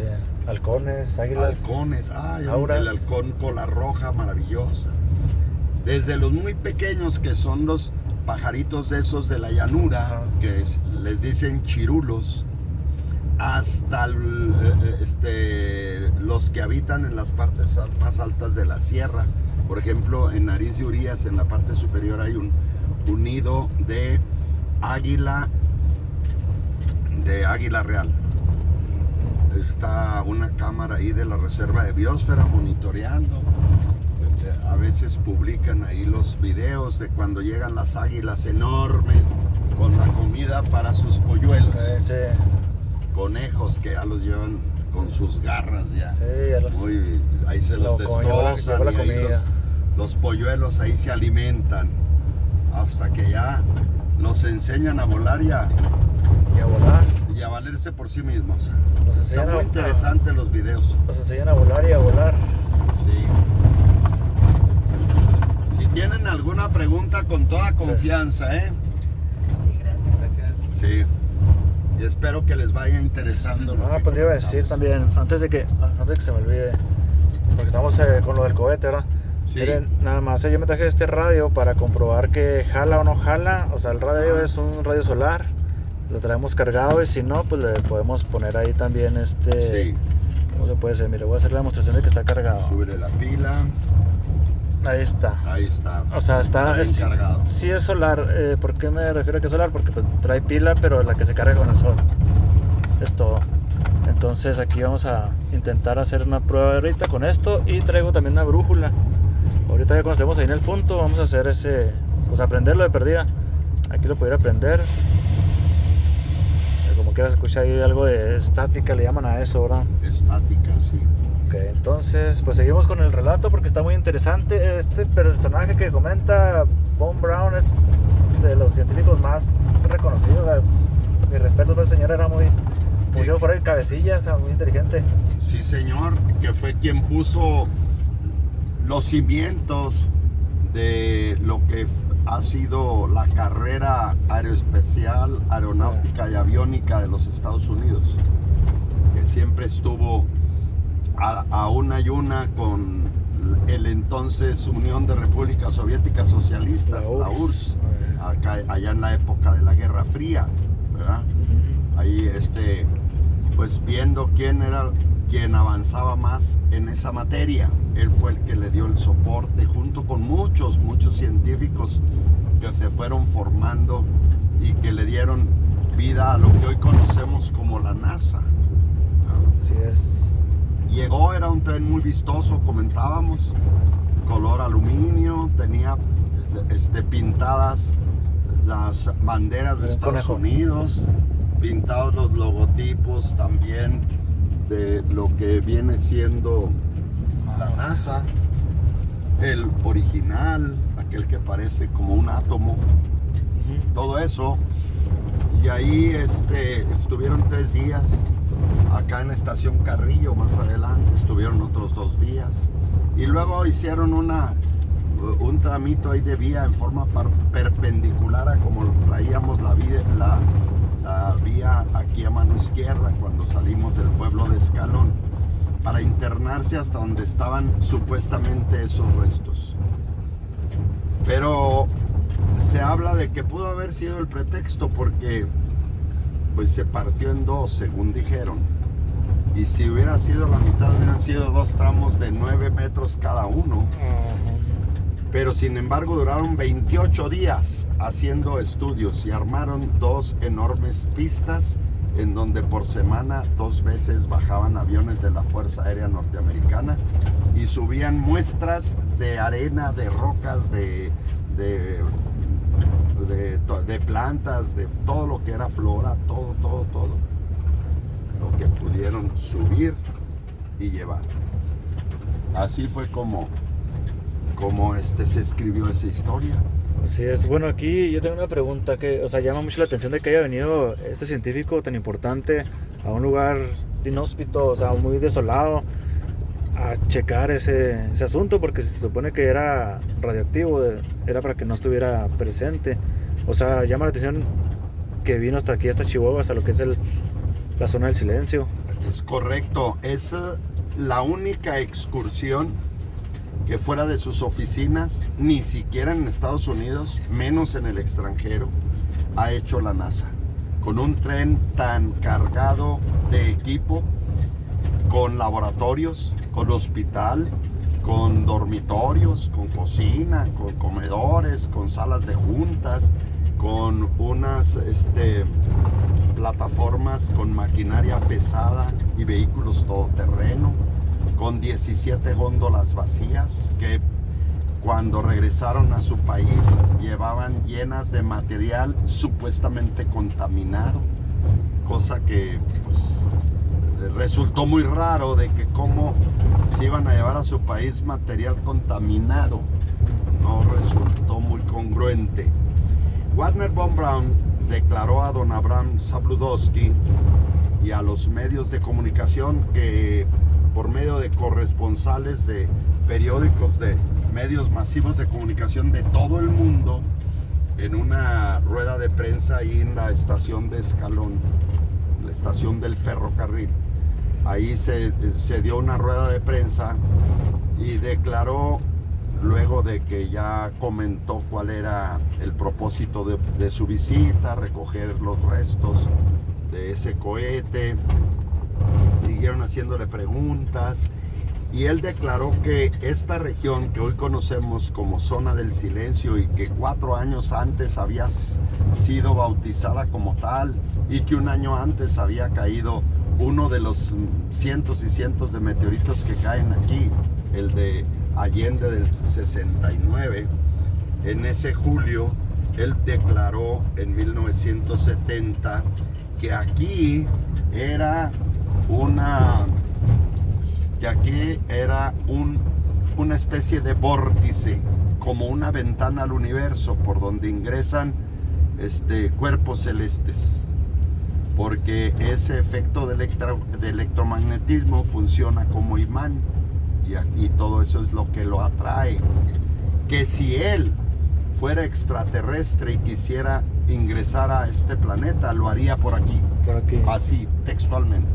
halcones, águilas. Halcones, el halcón cola roja maravillosa. Desde los muy pequeños, que son los pajaritos de esos de la llanura, ajá, que les dicen chirulos, hasta los que habitan en las partes más altas de la sierra. Por ejemplo, en Nariz de Urías, en la parte superior, hay un nido de águila real. Está una cámara ahí de la Reserva de Biosfera monitoreando. A veces publican ahí los videos de cuando llegan las águilas enormes con la comida para sus polluelos. Sí. Conejos que ya los llevan con sus garras ya. Sí, ahí se los destrozan y ahí los polluelos ahí se alimentan hasta que ya los enseñan a volar y a volar y a valerse por sí mismos. Está muy interesante los videos. Los enseñan a volar y a volar. Sí. Si tienen alguna pregunta, con toda confianza, Sí, gracias. Sí. Y espero que les vaya interesando. Pues iba a decir también, antes de que se me olvide, porque estamos con lo del cohete, ¿verdad? Sí. Miren, nada más, yo me traje este radio para comprobar que jala o no jala. O sea, el radio es un radio solar, lo traemos cargado, y si no, pues le podemos poner ahí también Sí. ¿Cómo se puede hacer? Mire, voy a hacer la demostración de que está cargado. Súbele la pila. Ahí está. Ahí está. O sea, está bien cargado. Sí es solar. ¿Por qué me refiero a que es solar? Porque pues, trae pila, pero la que se carga con el sol. Es todo. Entonces aquí vamos a intentar hacer una prueba ahorita con esto, y traigo también una brújula. Ahorita ya cuando estemos ahí en el punto vamos a hacer pues aprenderlo de perdida. Aquí lo pudiera aprender. Como quiera se escucha ahí algo de estática, le llaman a eso, ¿verdad? Estática, sí. Ok, entonces pues seguimos con el relato porque está muy interesante. Este personaje que comenta Von Braun es de los científicos más reconocidos. Mi respeto, el señor era muy por ahí cabecillas, muy inteligente. Sí, señor, que fue quien puso los cimientos de lo que ha sido la carrera aeroespacial, aeronáutica y aviónica de los Estados Unidos, que siempre estuvo a una y una con el entonces Unión de Repúblicas Soviéticas Socialistas, la URSS, allá en la época de la Guerra Fría, ¿verdad? Ahí pues viendo quién era quien avanzaba más en esa materia. Él fue el que le dio el soporte, junto con muchos científicos que se fueron formando y que le dieron vida a lo que hoy conocemos como la NASA. Así es. Llegó, era un tren muy vistoso, comentábamos, color aluminio, tenía pintadas las banderas de Un Estados conejo. Unidos, pintados los logotipos también de lo que viene siendo la NASA, el original, aquel que parece como un átomo, todo eso. Y ahí estuvieron 3 días. Acá en Estación Carrillo más adelante estuvieron otros 2 días. Y luego hicieron un tramito ahí de vía en forma perpendicular a como traíamos la vía aquí a mano izquierda cuando salimos del pueblo de Escalón, para internarse hasta donde estaban supuestamente esos restos. Pero se habla de que pudo haber sido el pretexto porque pues se partió en 2, según dijeron. Y si hubiera sido la mitad, hubieran sido 2 tramos de 9 metros cada uno. Pero sin embargo duraron 28 días haciendo estudios y armaron 2 enormes pistas en donde por semana 2 veces bajaban aviones de la Fuerza Aérea Norteamericana y subían muestras de arena, de rocas, de plantas, de todo lo que era flora, todo lo que pudieron subir y llevar. Así fue como se escribió esa historia. Así es. Bueno, aquí yo tengo una pregunta que, o sea, llama mucho la atención de que haya venido este científico tan importante a un lugar inhóspito, o sea, muy desolado, a checar ese asunto, porque se supone que era radioactivo, era para que no estuviera presente. O sea, llama la atención que vino hasta aquí, hasta Chihuahua, hasta lo que es la zona del silencio. Es correcto, es la única excursión que fuera de sus oficinas, ni siquiera en Estados Unidos, menos en el extranjero, ha hecho la NASA. Con un tren tan cargado de equipo, con laboratorios, con hospital, con dormitorios, con cocina, con comedores, con salas de juntas, con unas plataformas con maquinaria pesada y vehículos todoterreno, con 17 góndolas vacías que cuando regresaron a su país llevaban llenas de material supuestamente contaminado, cosa que pues, resultó muy raro, de que cómo se iban a llevar a su país material contaminado. No resultó muy congruente. Wagner von Braun declaró a don Abraham Sabludowski y a los medios de comunicación que por medio de corresponsales de periódicos, de medios masivos de comunicación de todo el mundo, en una rueda de prensa ahí en la estación de Escalón, la estación del ferrocarril. Ahí se dio una rueda de prensa y declaró, luego de que ya comentó cuál era el propósito de su visita, recoger los restos de ese cohete, siguieron haciéndole preguntas y él declaró que esta región que hoy conocemos como Zona del Silencio y que 4 años antes había sido bautizada como tal y que 1 año antes había caído uno de los cientos y cientos de meteoritos que caen aquí, el de Allende del 69, en ese julio él declaró en 1970 que aquí era una especie de vórtice, como una ventana al universo por donde ingresan cuerpos celestes, porque ese efecto de electromagnetismo funciona como imán y todo eso es lo que lo atrae. Que si él fuera extraterrestre y quisiera ingresar a este planeta, lo haría por aquí, así textualmente.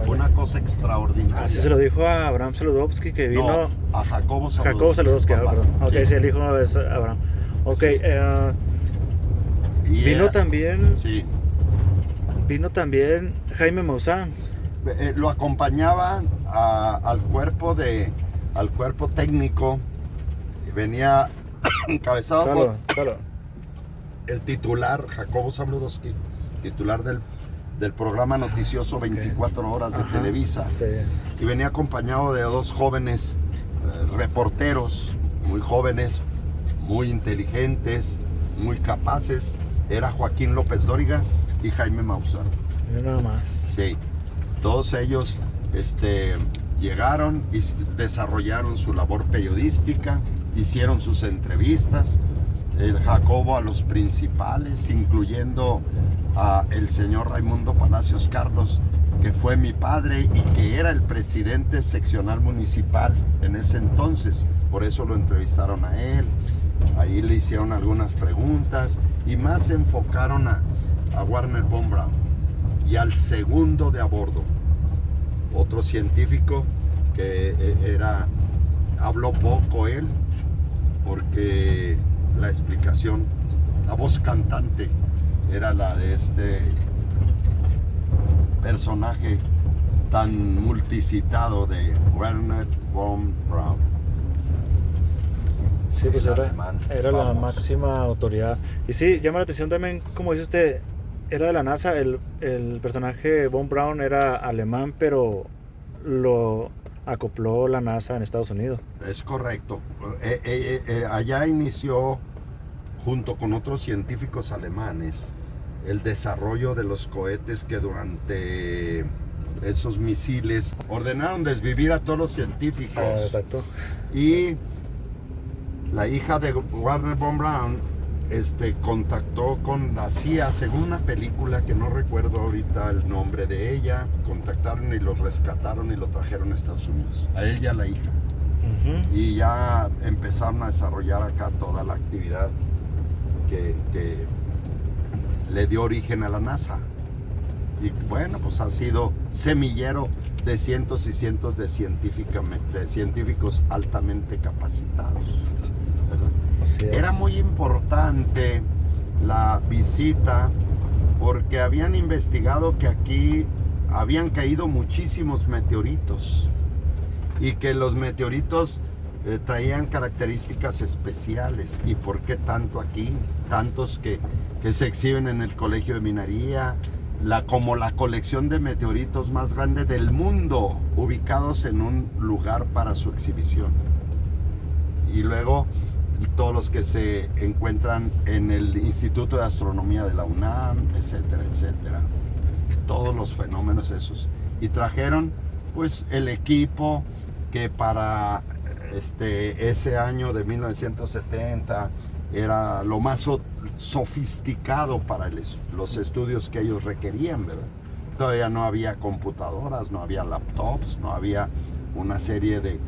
Fue una cosa extraordinaria. Así se lo dijo a Abraham Sabludowski, que vino... No, a Jacobo Sabludowski. Jacobo Sabludowski, perdón. Ok, Sí. sí, el hijo es Abraham. Ok, Sí. vino también... Sí. Vino también Jaime Maussan. Lo acompañaba al cuerpo técnico. Venía encabezado por el titular, Jacobo Sabludowski, titular del programa noticioso 24 horas de Televisa. Sí. Y venía acompañado de 2 jóvenes reporteros, muy jóvenes, muy inteligentes, muy capaces. Era Joaquín López Dóriga y Jaime Maussan. Mira nada más. Sí, todos ellos llegaron y desarrollaron su labor periodística, hicieron sus entrevistas, el Jacobo a los principales, incluyendo a el señor Raimundo Palacios Carlos, que fue mi padre y que era el presidente seccional municipal en ese entonces. Por eso lo entrevistaron a él, ahí le hicieron algunas preguntas y más se enfocaron a Warner von Braun y al segundo de a bordo, otro científico que habló poco él, porque la explicación, la voz cantante era la de este personaje tan multicitado de Werner von Braun. Sí, pues El era alemán la famoso. máxima autoridad. Y sí, llama la atención también, como dice usted, era de la NASA, el personaje von Braun era alemán, pero lo acopló la NASA en Estados Unidos. Es correcto. Allá inició, junto con otros científicos alemanes, el desarrollo de los cohetes que durante esos misiles ordenaron desvivir a todos los científicos. Exacto. Y la hija de Warner von Braun contactó con la CIA, según una película que no recuerdo ahorita el nombre de ella. Contactaron y los rescataron y lo trajeron a Estados Unidos, a él y a la hija. Ujú. Y ya empezaron a desarrollar acá toda la actividad que le dio origen a la NASA. Y bueno, pues ha sido semillero de cientos y cientos de científicos altamente capacitados, ¿verdad? Así es. Era muy importante la visita porque habían investigado que aquí habían caído muchísimos meteoritos y que los meteoritos traían características especiales. ¿Y por qué tanto aquí? Tantos que se exhiben en el Colegio de Minería, como la colección de meteoritos más grande del mundo, ubicados en un lugar para su exhibición. Y luego todos los que se encuentran en el Instituto de Astronomía de la UNAM, etcétera, etcétera. Todos los fenómenos esos. Y trajeron pues el equipo que para ese año de 1970 era lo más sofisticado para los estudios que ellos requerían, ¿verdad? Todavía no había computadoras, no había laptops, no había una serie de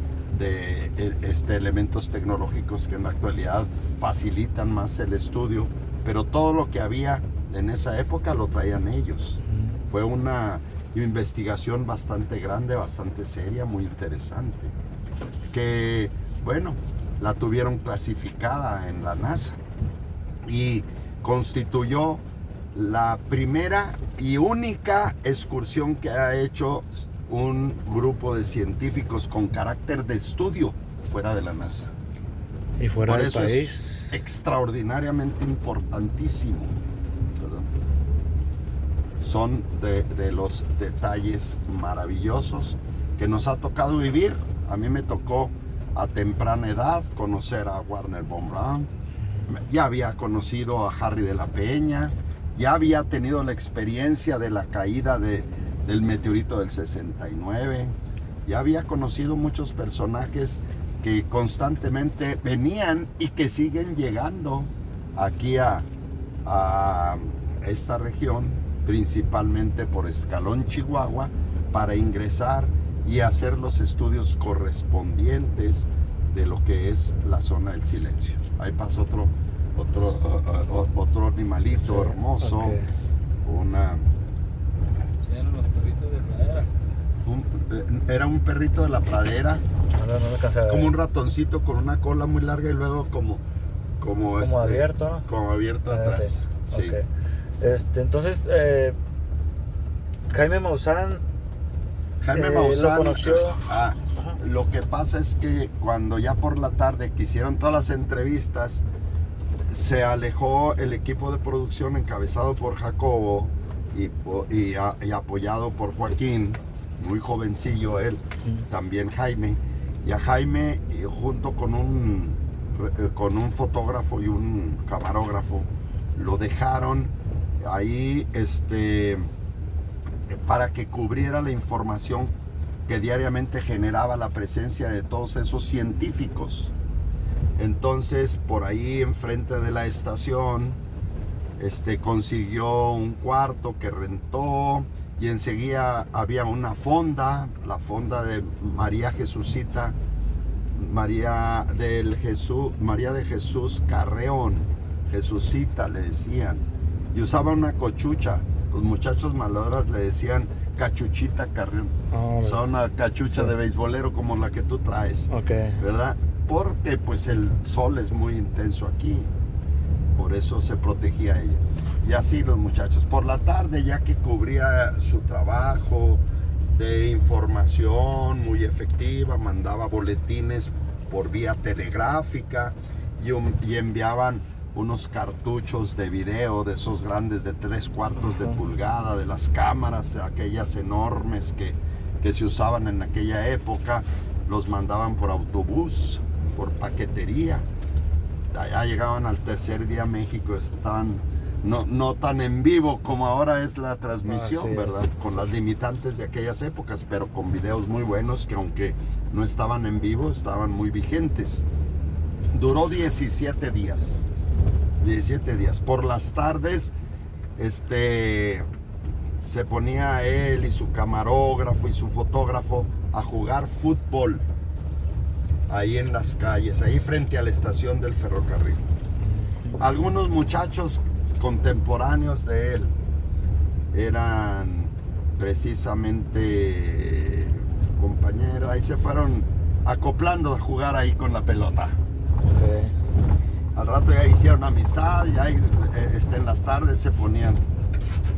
elementos tecnológicos que en la actualidad facilitan más el estudio, pero todo lo que había en esa época lo traían ellos. Fue una investigación bastante grande, bastante seria, muy interesante, que bueno, la tuvieron clasificada en la NASA y constituyó la primera y única excursión que ha hecho un grupo de científicos con carácter de estudio fuera de la NASA. Y fuera Por del eso país. es extraordinariamente importantísimo, ¿verdad? Son de los detalles maravillosos que nos ha tocado vivir. A mí me tocó a temprana edad conocer a Warner von Braun. Ya había conocido a Harry de la Peña, ya había tenido la experiencia de la caída del meteorito del 69, ya había conocido muchos personajes que constantemente venían y que siguen llegando aquí a esta región, principalmente por Escalón, Chihuahua, para ingresar y hacer los estudios correspondientes de lo que es la zona del silencio. Ahí pasa otro animalito, Sí, hermoso, ok. Eran los perritos de pradera. Era un perrito de la pradera, No me alcancé a ver. como un ratoncito con una cola muy larga y luego como abierto, ¿no? como abierto atrás. Sí. Sí. Ok. Entonces, Jaime Maussan Jaime lo Maussan. conoció. Ajá. Lo que pasa es que cuando ya por la tarde quisieron todas las entrevistas, se alejó el equipo de producción encabezado por Jacobo y apoyado por Joaquín, muy jovencillo él, también Jaime. Y a Jaime, junto con un con un fotógrafo y un camarógrafo. Lo dejaron ahí para que cubriera la información que diariamente generaba la presencia de todos esos científicos. Entonces, por ahí enfrente de la estación, consiguió un cuarto que rentó, y enseguida había una fonda, la fonda de María Jesucita, María de Jesús Carreón, Jesucita le decían, y usaba una cochucha. Los muchachos malhoras le decían cachuchita Carreón. Usaba una cachucha de beisbolero como la que tú traes, ¿verdad? Porque pues el sol es muy intenso aquí, por eso se protegía ella. Y así los muchachos, por la tarde, ya que cubría su trabajo de información muy efectiva, mandaba boletines por vía telegráfica y enviaban unos cartuchos de video de esos grandes de 3/4 de pulgada, de las cámaras aquellas enormes que se usaban en aquella época. Los mandaban por autobús, por paquetería. Allá llegaban al tercer día a México, estaban no tan en vivo como ahora es la transmisión, ¿verdad? Con las limitantes de aquellas épocas, pero con videos muy buenos que, aunque no estaban en vivo, estaban muy vigentes. Duró 17 días. 17 días. Por las tardes, se ponía él y su camarógrafo y su fotógrafo a jugar fútbol ahí en las calles, ahí frente a la estación del ferrocarril. Algunos muchachos contemporáneos de él eran precisamente compañeros, ahí se fueron acoplando a jugar ahí con la pelota. Al rato ya hicieron amistad, ya en las tardes se ponían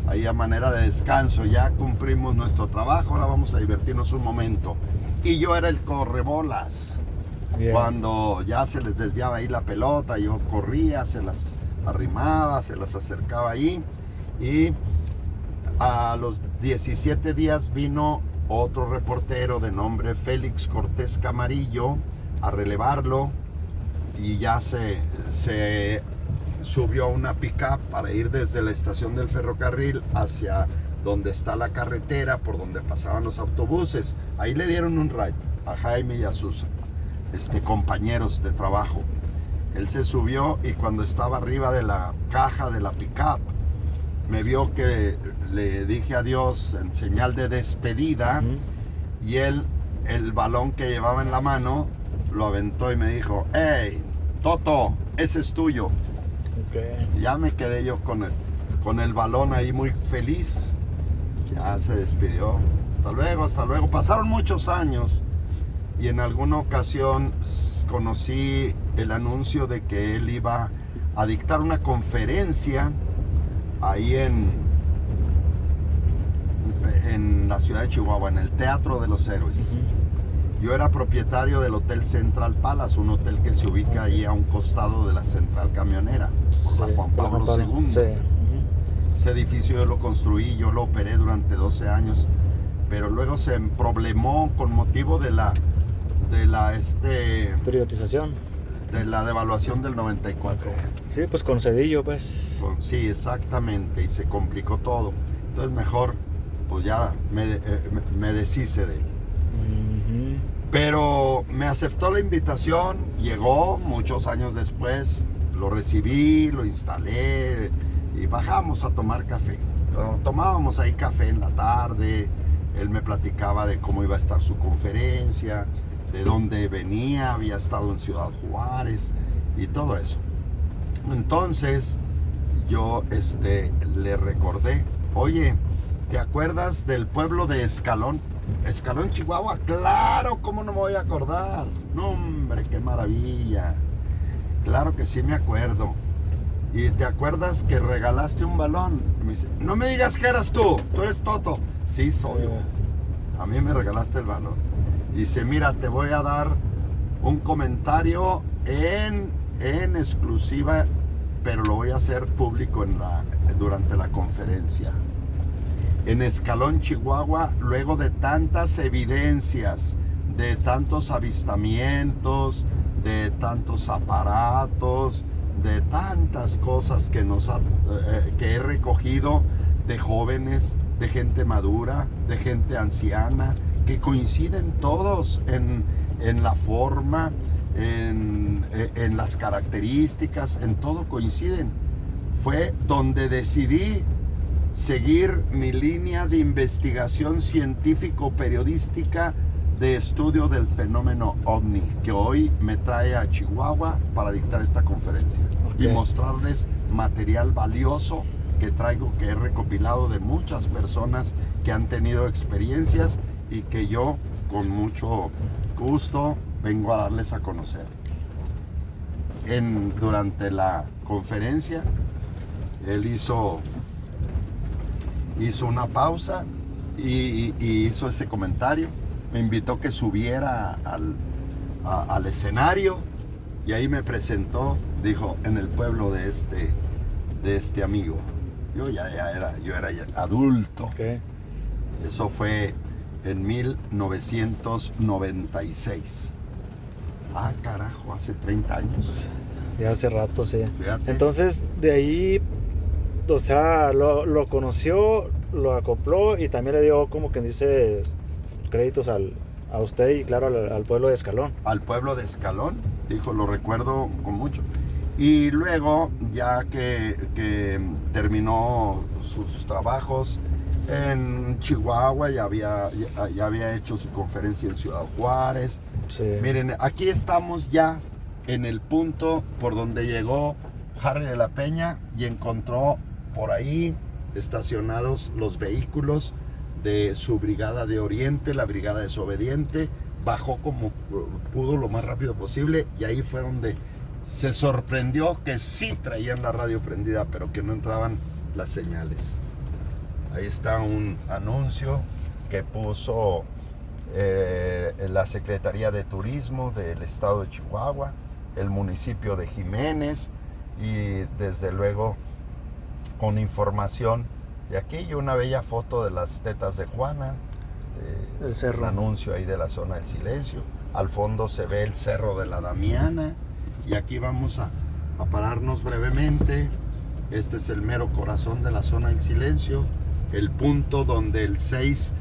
ahí a manera de descanso. Ya cumplimos nuestro trabajo, ahora vamos a divertirnos un momento. Y yo era el correbolas. Cuando ya se les desviaba ahí la pelota, yo corría, se las arrimaba, se las acercaba ahí. Y a los 17 días vino otro reportero de nombre Félix Cortés Camarillo a relevarlo, y ya se subió a una pick-up para ir desde la estación del ferrocarril hacia donde está la carretera por donde pasaban los autobuses. Ahí le dieron un ride a Jaime y a sus compañeros de trabajo. Él se subió, y cuando estaba arriba de la caja de la pick-up, me vio que le dije adiós en señal de despedida, y él, el balón que llevaba en la mano, lo aventó y me dijo: "Hey, Toto, ese es tuyo". Ya me quedé yo con el balón ahí muy feliz. Ya se despidió. Hasta luego, hasta luego. Pasaron muchos años, y en alguna ocasión conocí el anuncio de que él iba a dictar una conferencia ahí en la ciudad de Chihuahua, en el Teatro de los Héroes. Yo era propietario del Hotel Central Palace, un hotel que se ubica ahí a un costado de la central camionera, por la Juan Pablo II. Ese edificio yo lo construí, yo lo operé durante 12 años, pero luego se problemó con motivo de la privatización, de la devaluación del 94. Sí, pues con Cedillo, pues. Sí, exactamente, y se complicó todo. Entonces mejor, pues ya me deshice de él. Pero me aceptó la invitación, llegó muchos años después, lo recibí, lo instalé y bajamos a tomar café. Tomábamos ahí café en la tarde, él me platicaba de cómo iba a estar su conferencia, de dónde venía, había estado en Ciudad Juárez y todo eso. Entonces yo le recordé: "Oye, ¿te acuerdas del pueblo de Escalón? Escalón, Chihuahua". "Claro, ¿cómo no me voy a acordar? No, hombre, qué maravilla. Claro que sí me acuerdo. ¿Y te acuerdas que regalaste un balón?". Y me dice: "No me digas que eras tú eres Toto". "Sí, soy yo. A mí me regalaste el balón". Dice: "Mira, te voy a dar un comentario en exclusiva, pero lo voy a hacer público durante la conferencia. En Escalón, Chihuahua, luego de tantas evidencias, de tantos avistamientos, de tantos aparatos, de tantas cosas que que he recogido de jóvenes, de gente madura, de gente anciana, que coinciden todos en la forma, en las características, en todo coinciden. Fue donde decidí seguir mi línea de investigación científico-periodística de estudio del fenómeno OVNI, que hoy me trae a Chihuahua para dictar esta conferencia y mostrarles material valioso que traigo, que he recopilado de muchas personas que han tenido experiencias y que yo con mucho gusto vengo a darles a conocer. Durante la conferencia él hizo una pausa y hizo ese comentario. Me invitó que subiera al escenario y ahí me presentó, dijo, en el pueblo de este amigo. Yo era ya adulto. Okay. Eso fue en 1996. Ah, carajo, hace 30 años. Ya hace rato, sí. Fíjate. Entonces, de ahí, o sea, lo conoció, lo acopló y también le dio, como quien dice, créditos a usted y claro al pueblo de Escalón. Al pueblo de Escalón, dijo, lo recuerdo con mucho. Y luego, ya que terminó sus trabajos en Chihuahua, ya había hecho su conferencia en Ciudad Juárez. Sí. Miren, aquí estamos ya en el punto por donde llegó Harry de la Peña y encontró por ahí estacionados los vehículos de su brigada de Oriente, la brigada desobediente. Bajó como pudo lo más rápido posible y ahí fue donde se sorprendió que sí traían la radio prendida, pero que no entraban las señales. Ahí está un anuncio que puso la Secretaría de Turismo del Estado de Chihuahua, el municipio de Jiménez y desde luego con información de aquí y una bella foto de las tetas de Juana, el cerro. un anuncio ahí de la zona del silencio. Al fondo se ve el Cerro de la Damiana y aquí vamos a pararnos brevemente. Este es el mero corazón de la zona del silencio, el punto donde el 6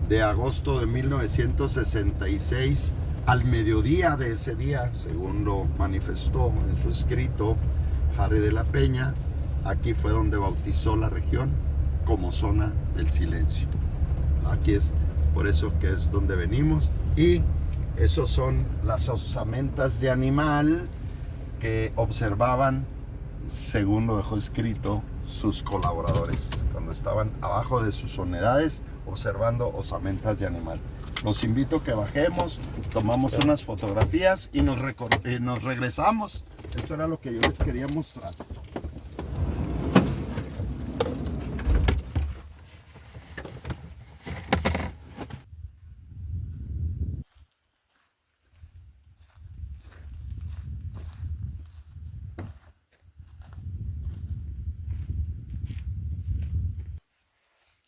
de agosto de 1966, al mediodía de ese día, según lo manifestó en su escrito Harry de la Peña, aquí fue donde bautizó la región como zona del silencio. Aquí es por eso que es donde venimos y esos son las osamentas de animal que observaban, según lo dejó escrito, sus colaboradores cuando estaban abajo de sus unidades observando osamentas de animal. Los invito a que bajemos, tomamos unas fotografías y nos regresamos. Esto era lo que yo les quería mostrar.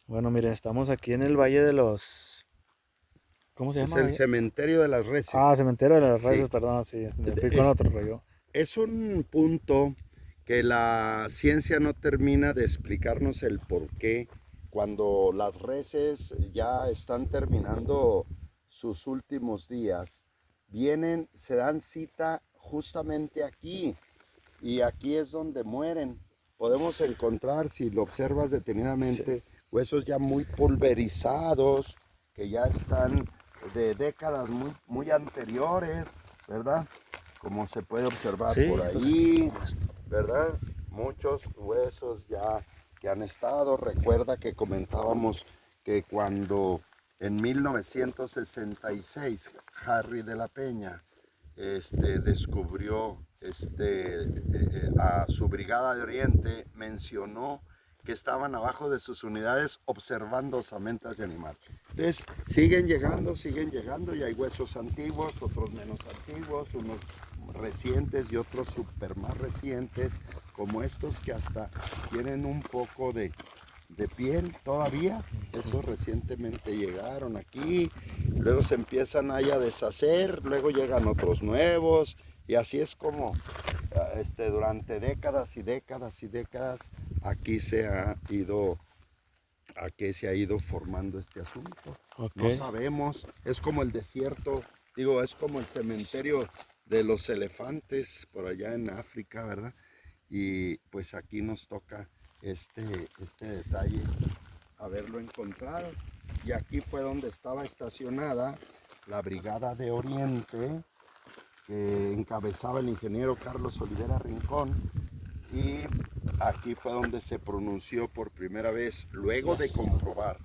Bueno, miren, estamos aquí en el Valle de los... ¿Cómo se llama? Es el cementerio de las reses. Ah, cementerio de las Sí. reses, perdón, sí, me fui con otro rollo. Es un punto que la ciencia no termina de explicarnos el por qué cuando las reses ya están terminando sus últimos días, vienen, se dan cita justamente aquí y aquí es donde mueren. Podemos encontrar, si lo observas detenidamente, huesos ya muy pulverizados, que ya están de décadas muy anteriores, ¿verdad? Como se puede observar por ahí, ¿verdad? Muchos huesos ya que han estado. Recuerda que comentábamos que cuando en 1966 Harry de la Peña descubrió a su brigada de Oriente, mencionó que estaban abajo de sus unidades observando osamentas de animal. Entonces siguen llegando y hay huesos antiguos, otros menos antiguos, unos recientes y otros súper más recientes, como estos que hasta tienen un poco de piel todavía. Esos recientemente llegaron aquí, luego se empiezan ahí a deshacer, luego llegan otros nuevos Y así es como durante décadas y décadas y décadas aquí se ha ido formando este asunto. No sabemos, es como el desierto, digo, es como el cementerio de los elefantes por allá en África, ¿verdad? Y pues aquí nos toca este detalle, haberlo encontrado. Y aquí fue donde estaba estacionada la Brigada de Oriente, que encabezaba el ingeniero Carlos Olivera Rincón, y aquí fue donde se pronunció por primera vez, luego de comprobar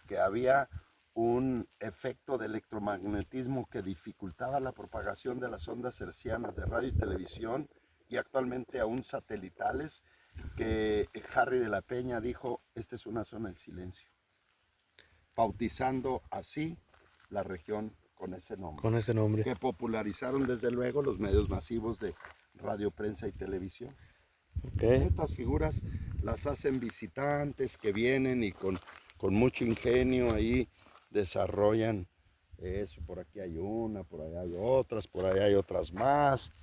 que había un efecto de electromagnetismo que dificultaba la propagación de las ondas hertzianas de radio y televisión, y actualmente aún satelitales, que Harry de la Peña dijo, esta es una zona del silencio, bautizando así la región con ese nombre. Con ese nombre. Que popularizaron desde luego los medios masivos de radio, prensa y televisión. Estas figuras las hacen visitantes que vienen y con mucho ingenio ahí desarrollan eso. Por aquí hay una, por allá hay otras, por allá hay otras más.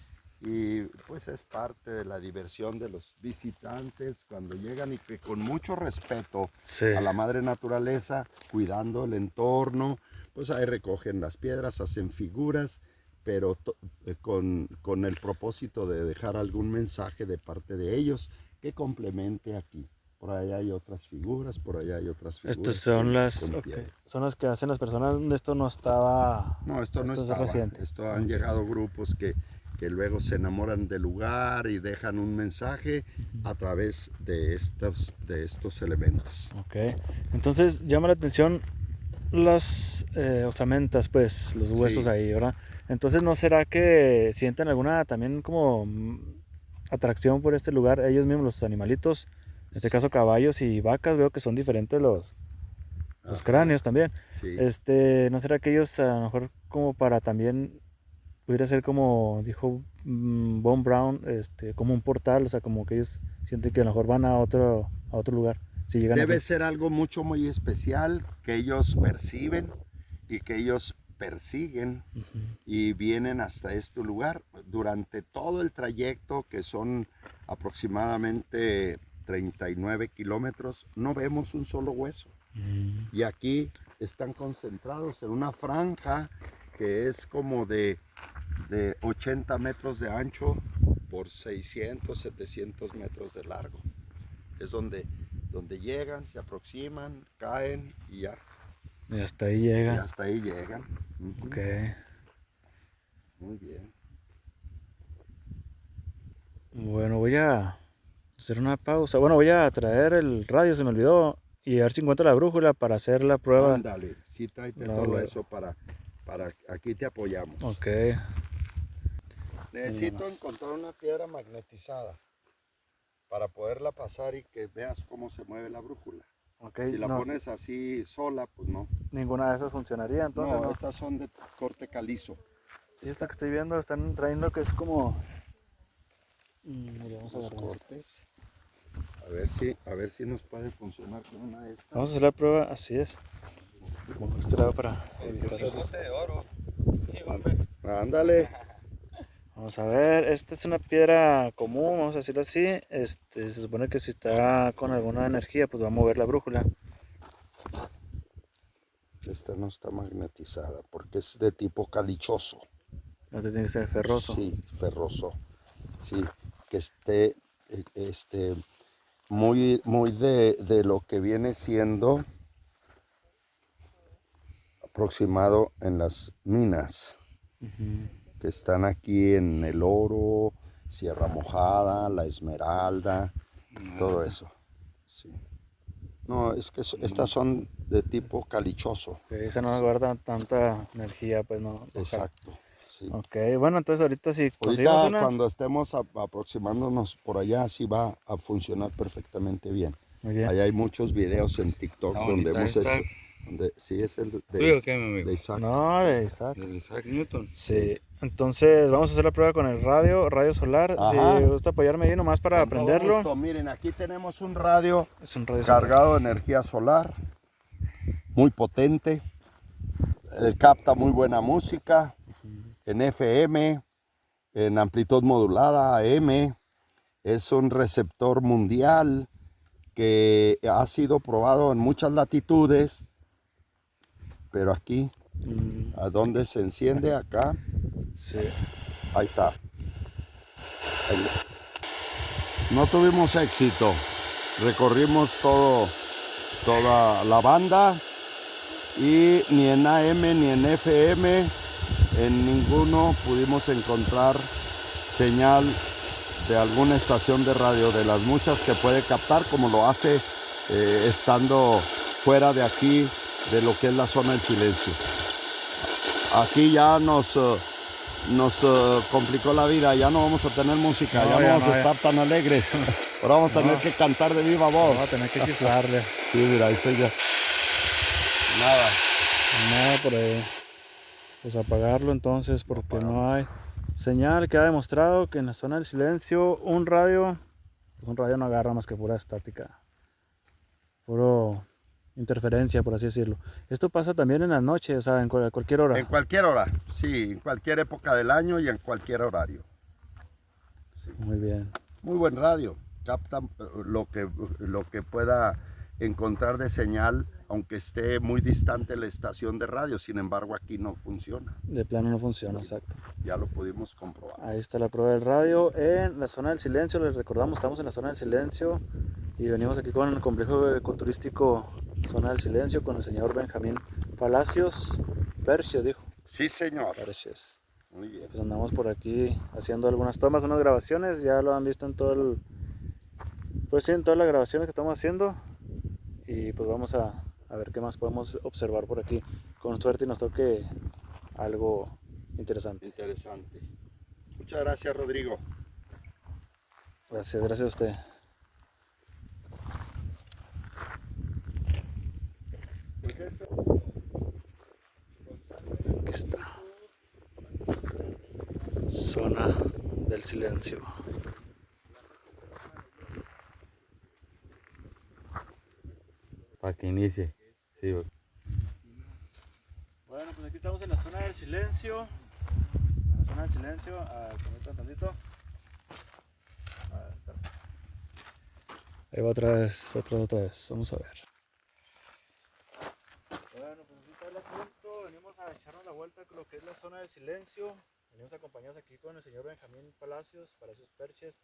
Y pues es parte de la diversión de los visitantes cuando llegan, y que con mucho respeto a la madre naturaleza, cuidando el entorno, pues ahí recogen las piedras, hacen figuras, pero con el propósito de dejar algún mensaje de parte de ellos que complemente aquí. Por allá hay otras figuras, por allá hay otras figuras. Estas son son las que hacen las personas. Esto no estaba... No, esto no estaba. Esto han llegado grupos que luego se enamoran del lugar y dejan un mensaje a través de estos elementos. Entonces llama la atención las osamentas, pues, los huesos ahí, ¿verdad? Entonces, ¿no será que sienten alguna también como atracción por este lugar? Ellos mismos, los animalitos, en este caso caballos y vacas, veo que son diferentes los cráneos también. ¿No será que ellos a lo mejor como para también pudiera ser como dijo Von Braun, como un portal, o sea, como que ellos sienten que a lo mejor van a otro lugar? Si llegan Debe aquí. ser algo muy especial que ellos perciben y que ellos persiguen y vienen hasta este lugar. Durante todo el trayecto, que son aproximadamente 39 kilómetros, no vemos un solo hueso. Y aquí están concentrados en una franja que es como de 80 metros de ancho por 600, 700 metros de largo. Es donde llegan, se aproximan, caen y ya. Y hasta ahí llegan. Y hasta ahí llegan. Muy bien. Bueno, voy a hacer una pausa. Bueno, voy a traer el radio, se me olvidó, y a ver si encuentro la brújula para hacer la prueba. Ándale, sí, tráete todo eso para aquí te apoyamos. Necesito encontrar una piedra magnetizada para poderla pasar y que veas cómo se mueve la brújula. Si la pones así sola, pues no. Ninguna de esas funcionaría, entonces. No, estas son de corte calizo. Sí, esta que estoy viendo, están trayendo que es como... Mira, vamos a los ver cortes. A ver si nos puede funcionar con una de estas. Vamos a hacer la prueba, así es. Como este lado para evitar. de oro. Ándale. Vamos a ver, esta es una piedra común, vamos a decirlo así. Se supone que si está con alguna energía, pues va a mover la brújula. Esta no está magnetizada porque es de tipo calichoso. Este tiene que ser ferroso. Sí, ferroso. Sí, que esté muy de lo que viene siendo aproximado en las minas. Que están aquí en El Oro, Sierra Mojada, La Esmeralda, todo eso. Sí. No, es que estas son de tipo calichoso. Esa no guarda tanta energía, pues no. Exacto. Sí. Bueno, entonces ahorita si conseguimos una... cuando estemos aproximándonos por allá, sí va a funcionar perfectamente bien. Muy bien. Allá hay muchos videos en TikTok donde hemos hecho... sí, es el de Isaac. No, de Isaac. De Isaac Newton. Sí. Entonces vamos a hacer la prueba con el radio solar. Ajá. Si gusta apoyarme ahí nomás para prenderlo. Miren, aquí tenemos un radio, Es un radio cargado de energía solar, muy potente, capta muy buena música en FM, en amplitud modulada AM. Es un receptor mundial que ha sido probado en muchas latitudes, pero aquí, ¿a dónde se enciende? Acá. Sí. Ahí está. Ahí. No tuvimos éxito. Recorrimos toda la banda y ni en AM ni en FM, en ninguno pudimos encontrar señal de alguna estación de radio, de las muchas que puede captar, como lo hace estando fuera de aquí, de lo que es la zona del silencio. Aquí ya nos complicó la vida, ya no vamos a tener música, ya no vamos a estar tan alegres. Ahora vamos a tener que cantar de viva voz. Vamos a tener que chiflarle. Sí, mira, ahí se ya. Nada por ahí. Pues apagarlo entonces, porque no hay señal. Que ha demostrado que en la zona del silencio un radio no agarra más que pura estática, puro interferencia, por así decirlo. Esto pasa también en las noches, o sea, en cualquier hora. En cualquier hora, sí, en cualquier época del año y en cualquier horario. Sí. Muy bien. Muy buen radio, capta lo que pueda encontrar de señal, aunque esté muy distante la estación de radio. Sin embargo, aquí no funciona. De plano no funciona, exacto. Ya lo pudimos comprobar. Ahí está la prueba del radio en la zona del silencio. Les recordamos, estamos en la zona del silencio y venimos aquí con el complejo ecoturístico Zona del Silencio con el señor Benjamín Palacios Perches, dijo. Sí, señor. Perches. Muy bien. Pues andamos por aquí haciendo algunas tomas, unas grabaciones. Ya lo han visto en pues sí, en todas las grabaciones que estamos haciendo. Y pues vamos a ver qué más podemos observar por aquí. Con suerte y nos toque algo interesante. Interesante. Muchas gracias, Rodrigo. Gracias a usted. Aquí está. Zona del silencio. Para que inicie. Sí. Bueno, pues aquí estamos en la zona del silencio. La zona del silencio. Conecta tantito. Ahí va otra vez. Vamos a ver. Bueno, pues aquí está el asunto. Venimos a echarnos la vuelta con lo que es la zona del silencio. Venimos acompañados aquí con el señor Benjamín Palacios Perches.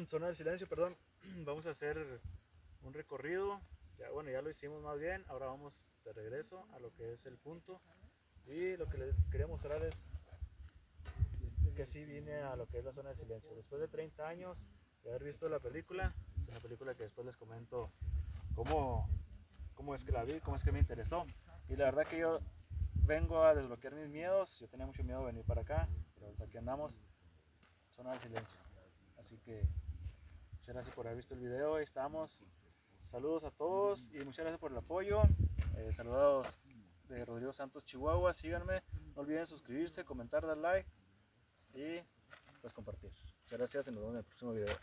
Zona del silencio, perdón. Vamos a hacer un recorrido. Ya lo hicimos más bien. Ahora vamos de regreso a lo que es el punto. Y lo que les quería mostrar es que sí vine a lo que es la zona del silencio. Después de 30 años de haber visto la película, es una película que después les comento cómo es que la vi, cómo es que me interesó. Y la verdad que yo vengo a desbloquear mis miedos. Yo tenía mucho miedo de venir para acá, pero pues aquí andamos, zona del silencio. Así que muchas gracias por haber visto el video. Ahí estamos. Saludos a todos y muchas gracias por el apoyo. Saludos de Rodrigo Santos, Chihuahua. Síganme, no olviden suscribirse, comentar, dar like y pues compartir. Muchas gracias y nos vemos en el próximo video.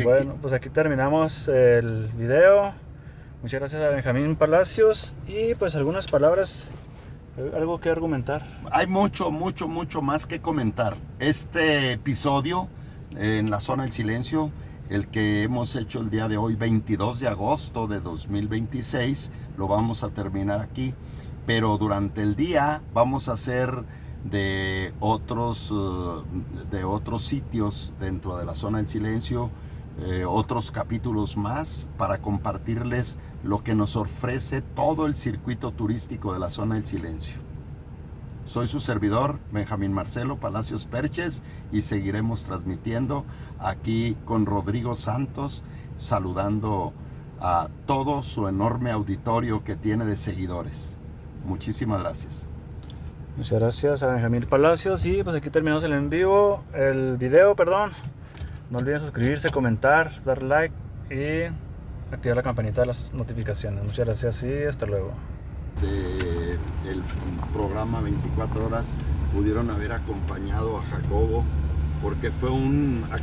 Bueno, pues aquí terminamos el video. Muchas gracias a Benjamín Palacios y pues algunas palabras, algo que argumentar. Hay mucho más que comentar. Este episodio en la zona del silencio, el que hemos hecho el día de hoy, 22 de agosto de 2026, lo vamos a terminar aquí. Pero durante el día vamos a hacer de otros sitios dentro de la zona del silencio, otros capítulos más para compartirles lo que nos ofrece todo el circuito turístico de la zona del silencio. Soy su servidor, Benjamín Marcelo Palacios Perches, y seguiremos transmitiendo aquí con Rodrigo Santos, saludando a todo su enorme auditorio que tiene de seguidores. Muchísimas gracias. Muchas gracias a Benjamín Palacios y pues aquí terminamos el video, perdón. No olviden suscribirse, comentar, dar like y activar la campanita de las notificaciones. Muchas gracias y hasta luego. El programa 24 horas pudieron haber acompañado a Jacobo porque fue un